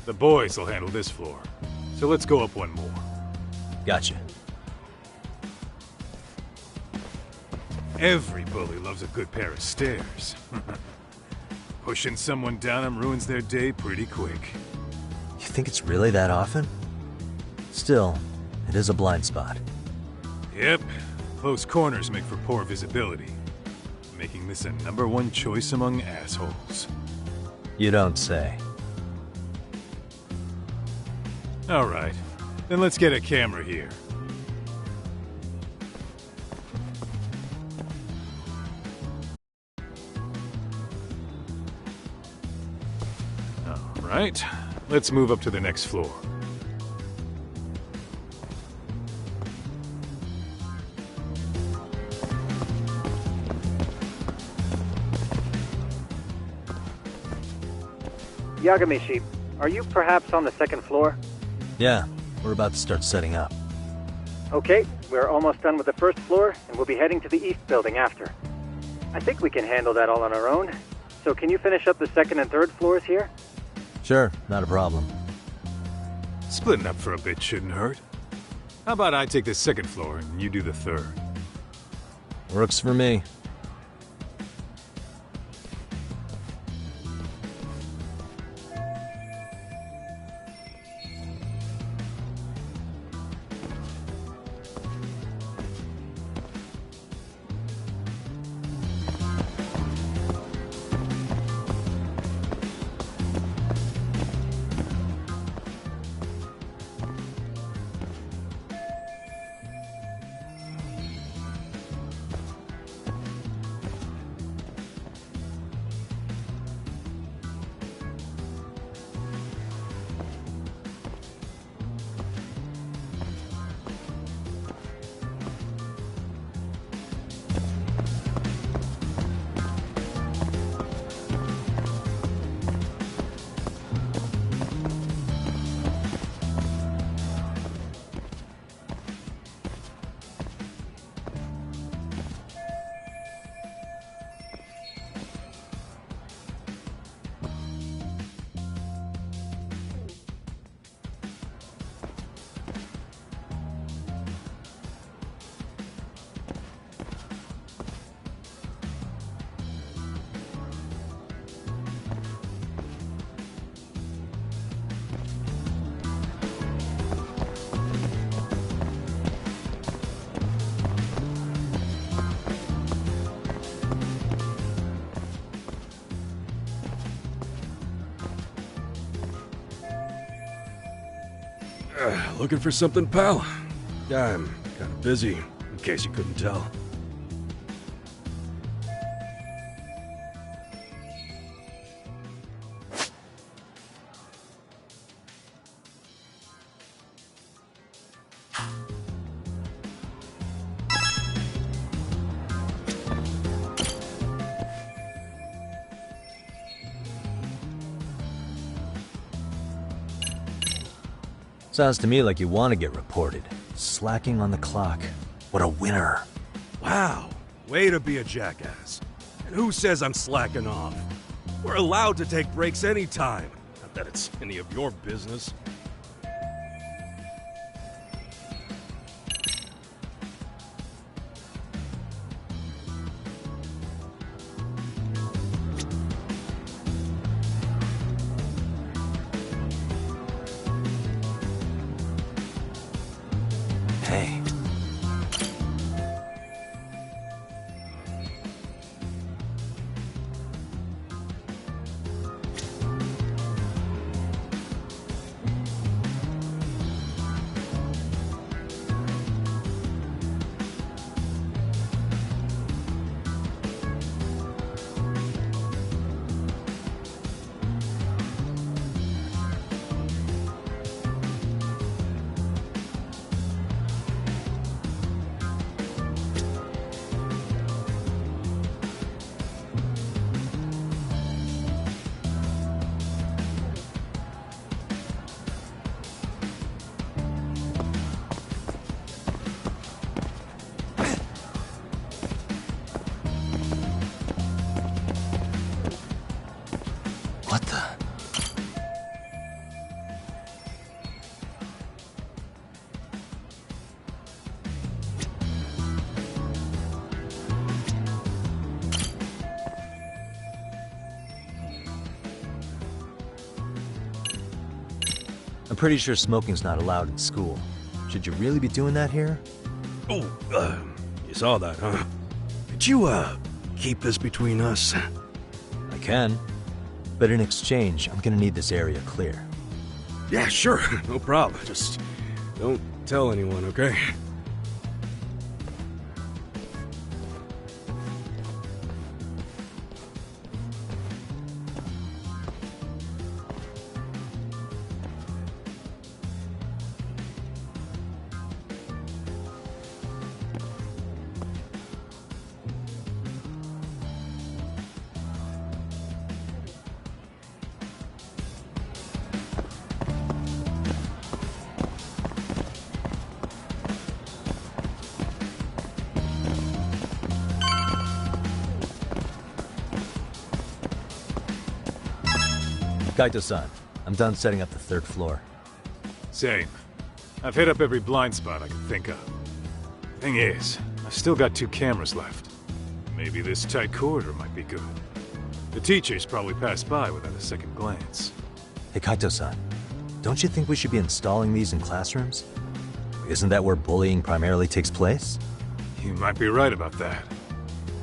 The boys will handle this floor. So let's go up one more. Gotcha. Every bully loves a good pair of stairs. Pushing someone down them ruins their day pretty quick. You think it's really that often? Still, it is a blind spot. Yep. Close corners make for poor visibility. Making this a #1 choice among assholes. You don't say. All right. Then let's get a camera here. All right. Let's move up to the next floor. Yagami-shi, are you perhaps on the second floor? Yeah, we're about to start setting up. Okay, we're almost done with the first floor, and we'll be heading to the east building after. I think we can handle that all on our own. So can you finish up the second and third floors here? Sure, not a problem. Splitting up for a bit shouldn't hurt. How about I take the second floor and you do the third? Works for me. Looking for something, pal? Yeah, I'm kind of busy, in case you couldn't tell. Sounds to me like you want to get reported. Slacking on the clock. What a winner. Wow, way to be a jackass. And who says I'm slacking off? We're allowed to take breaks anytime. Not that it's any of your business. Hey. What the? I'm pretty sure smoking's not allowed in school. Should you really be doing that here? Oh, you saw that, huh? Could you, keep this between us? I can. But in exchange, I'm gonna need this area clear. Yeah, sure. No problem. Just don't tell anyone, okay? Kaito-san, I'm done setting up the third floor. Same. I've hit up every blind spot I can think of. Thing is, I've still got 2 cameras left. Maybe this tight corridor might be good. The teachers probably passed by without a second glance. Hey Kaito-san, don't you think we should be installing these in classrooms? Isn't that where bullying primarily takes place? You might be right about that.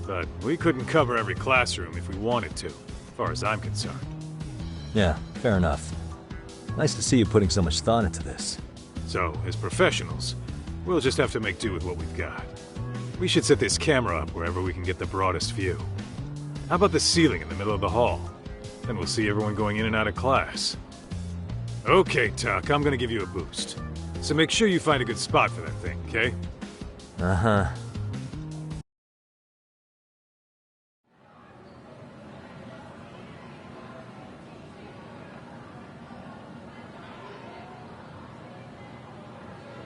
But we couldn't cover every classroom if we wanted to, as far as I'm concerned. Yeah, fair enough. Nice to see you putting so much thought into this. So, as professionals, we'll just have to make do with what we've got. We should set this camera up wherever we can get the broadest view. How about the ceiling in the middle of the hall? Then we'll see everyone going in and out of class. Okay, Tuck, I'm gonna give you a boost. So make sure you find a good spot for that thing, okay? Uh-huh.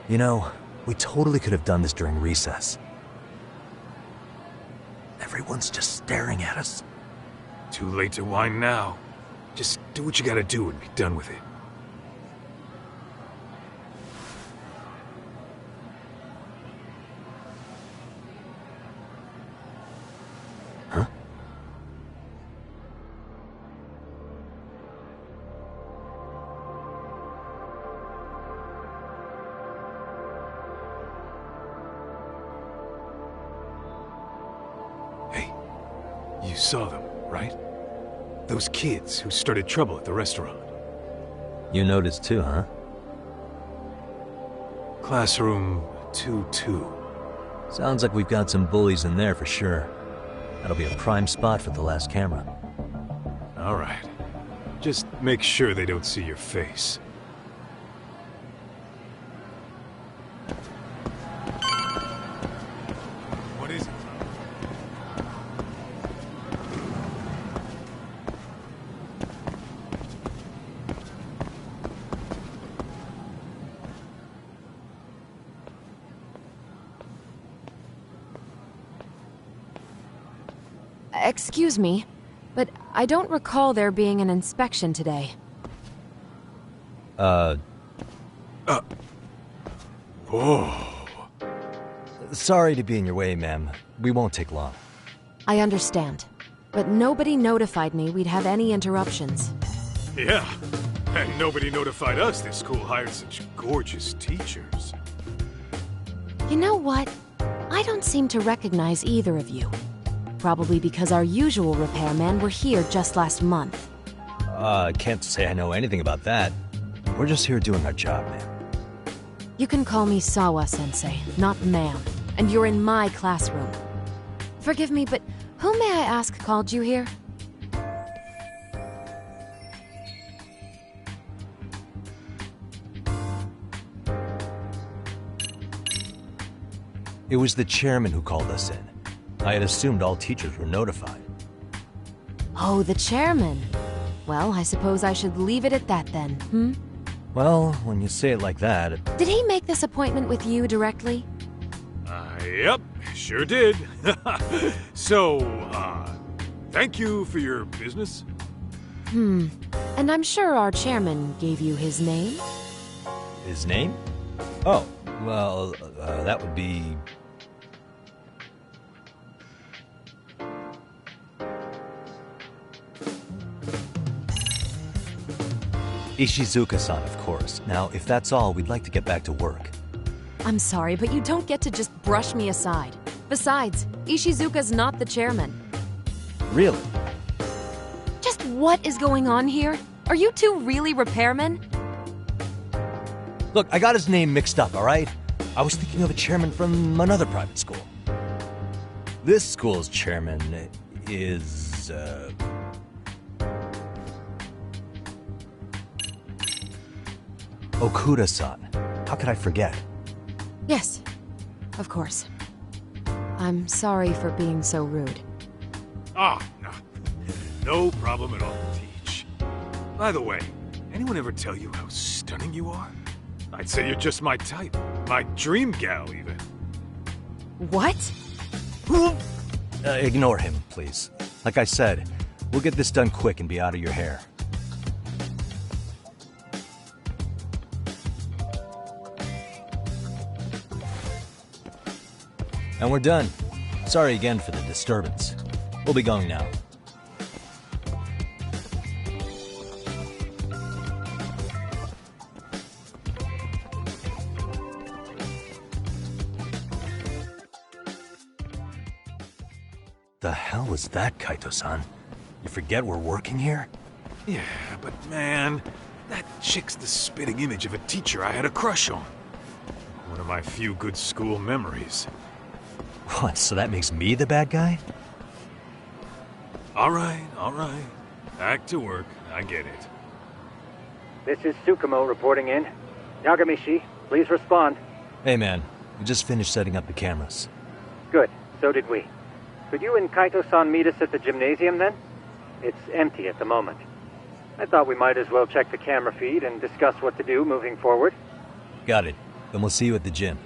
You know, we totally could have done this during recess. Everyone's just staring at us. Too late to whine now. Just do what you gotta do and be done with it. Huh? You saw them, right? Those kids who started trouble at the restaurant. You noticed too, huh? Classroom 2-2. Sounds like we've got some bullies in there for sure. That'll be a prime spot for the last camera. All right. Just make sure they don't see your face. What is it? Excuse me, but I don't recall there being an inspection today. Whoa. Sorry to be in your way, ma'am. We won't take long. I understand, but nobody notified me we'd have any interruptions. Yeah, and nobody notified us this school hired such gorgeous teachers. You know what? I don't seem to recognize either of you. Probably because our usual repairmen were here just last month. I can't say I know anything about that. We're just here doing our job, ma'am. You can call me Sawa-sensei, not ma'am, and you're in my classroom. Forgive me, but who may I ask called you here? It was the chairman who called us in. I had assumed all teachers were notified. Oh, the chairman. Well, I suppose I should leave it at that then, hmm? Well, when you say it like that... Did he make this appointment with you directly? Yep, sure did. So, thank you for your business. And I'm sure our chairman gave you his name? His name? Oh, well, that would be... Ishizuka-san, of course. Now, if that's all, we'd like to get back to work. I'm sorry, but you don't get to just brush me aside. Besides, Ishizuka's not the chairman. Really? Just what is going on here? Are you two really repairmen? Look, I got his name mixed up, all right? I was thinking of a chairman from another private school. This school's chairman is, Okuda-san. How could I forget? Yes, of course. I'm sorry for being so rude. No. No problem at all, Teach. By the way, anyone ever tell you how stunning you are? I'd say you're just my type. My dream gal, even. What? Ignore him, please. Like I said, we'll get this done quick and be out of your hair. And we're done. Sorry again for the disturbance. We'll be going now. The hell was that, Kaito-san? You forget we're working here? Yeah, but man, that chick's the spitting image of a teacher I had a crush on. One of my few good school memories. What, so that makes me the bad guy? All right. Back to work. I get it. This is Tsukumo reporting in. Yagamishi, please respond. Hey man, we just finished setting up the cameras. Good, so did we. Could you and Kaito-san meet us at the gymnasium then? It's empty at the moment. I thought we might as well check the camera feed and discuss what to do moving forward. Got it. Then we'll see you at the gym.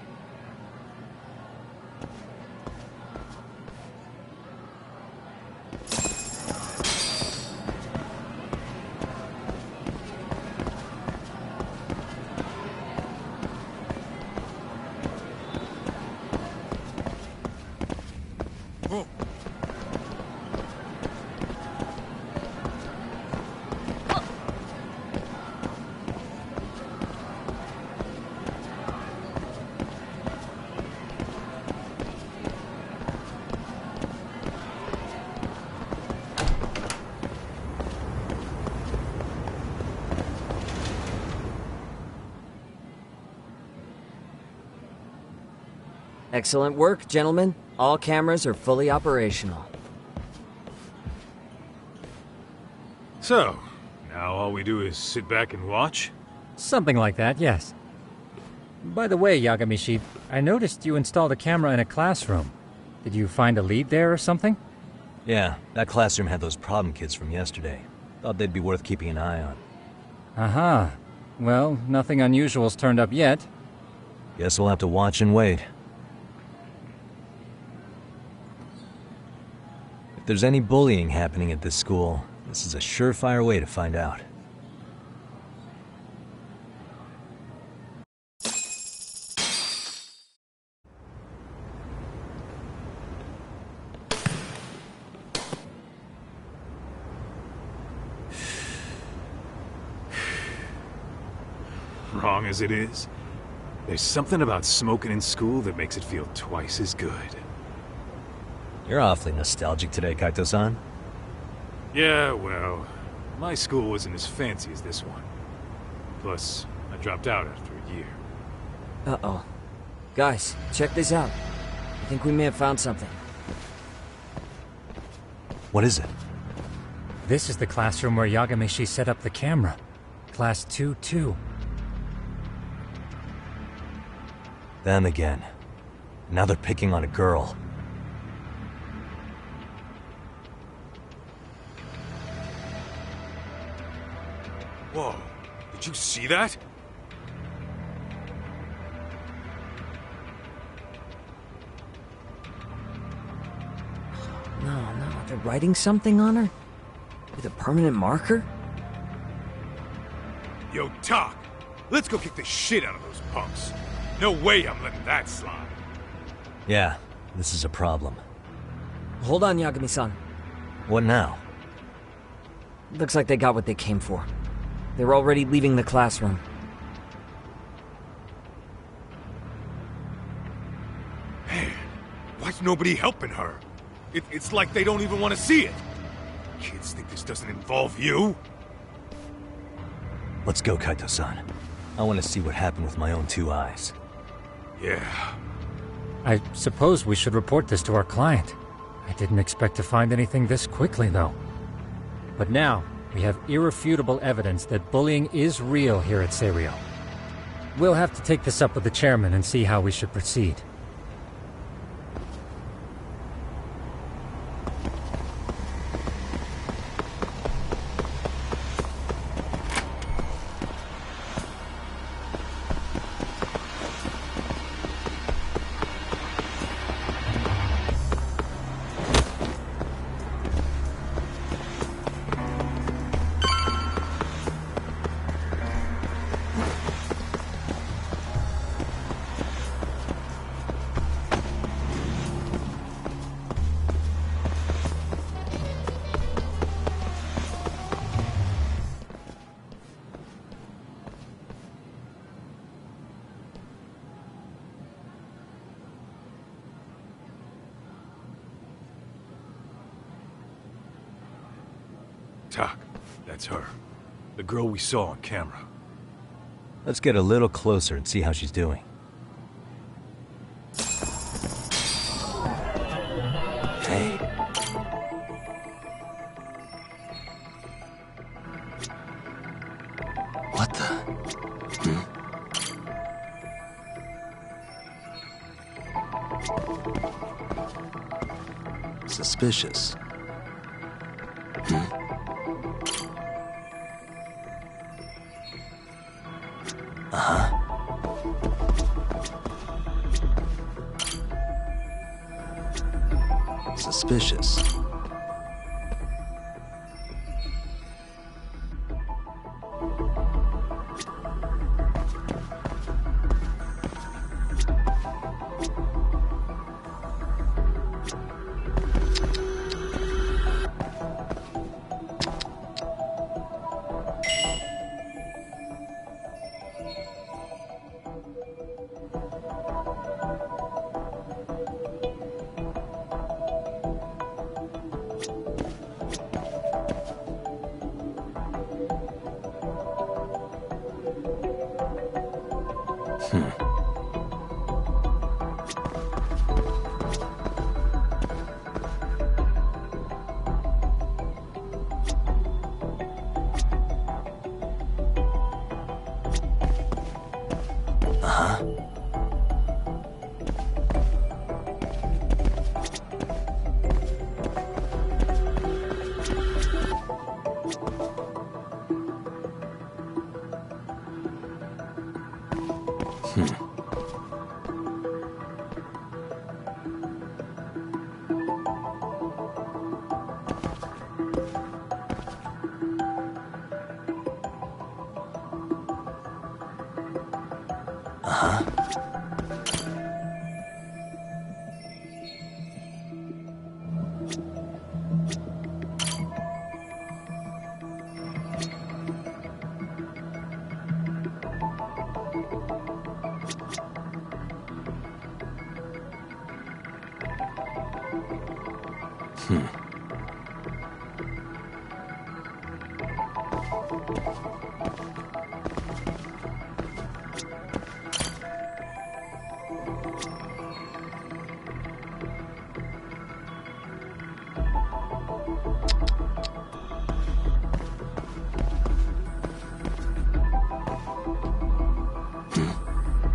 Excellent work, gentlemen. All cameras are fully operational. So, now all we do is sit back and watch? Something like that, yes. By the way, Yagamishi, I noticed you installed a camera in a classroom. Did you find a lead there or something? Yeah, that classroom had those problem kids from yesterday. Thought they'd be worth keeping an eye on. Aha. Well, nothing unusual's turned up yet. Guess we'll have to watch and wait. If there's any bullying happening at this school, this is a surefire way to find out. Wrong as it is, there's something about smoking in school that makes it feel twice as good. You're awfully nostalgic today, Kaito-san. Yeah, well, my school wasn't as fancy as this one. Plus, I dropped out after a year. Uh-oh. Guys, check this out. I think we may have found something. What is it? This is the classroom where Yagamishi set up the camera. Class 2-2. Them again. Now they're picking on a girl. Whoa, did you see that? No, they're writing something on her? With a permanent marker? Yo, Talk, let's go kick the shit out of those punks. No way I'm letting that slide. Yeah, this is a problem. Hold on, Yagami-san. What now? Looks like they got what they came for. They're already leaving the classroom. Man, why's nobody helping her? It's like they don't even want to see it. Kids think this doesn't involve you? Let's go, Kaito-san. I want to see what happened with my own two eyes. Yeah. I suppose we should report this to our client. I didn't expect to find anything this quickly, though. But now, we have irrefutable evidence that bullying is real here at Serio. We'll have to take this up with the chairman and see how we should proceed. Tak, that's her. The girl we saw on camera. Let's get a little closer and see how she's doing. Hey. What the? Suspicious. Suspicious.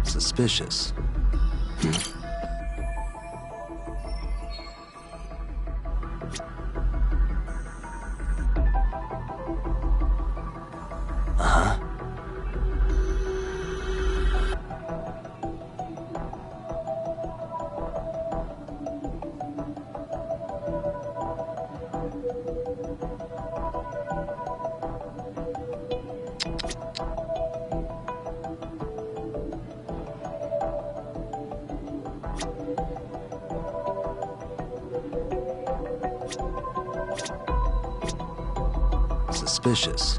Suspicious. Suspicious.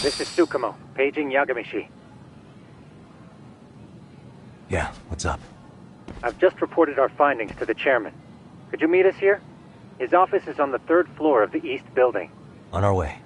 This is Tsukumo, paging Yagamishi. Yeah, what's up? I've just reported our findings to the chairman. Could you meet us here? His office is on the 3rd floor of the east building. On our way.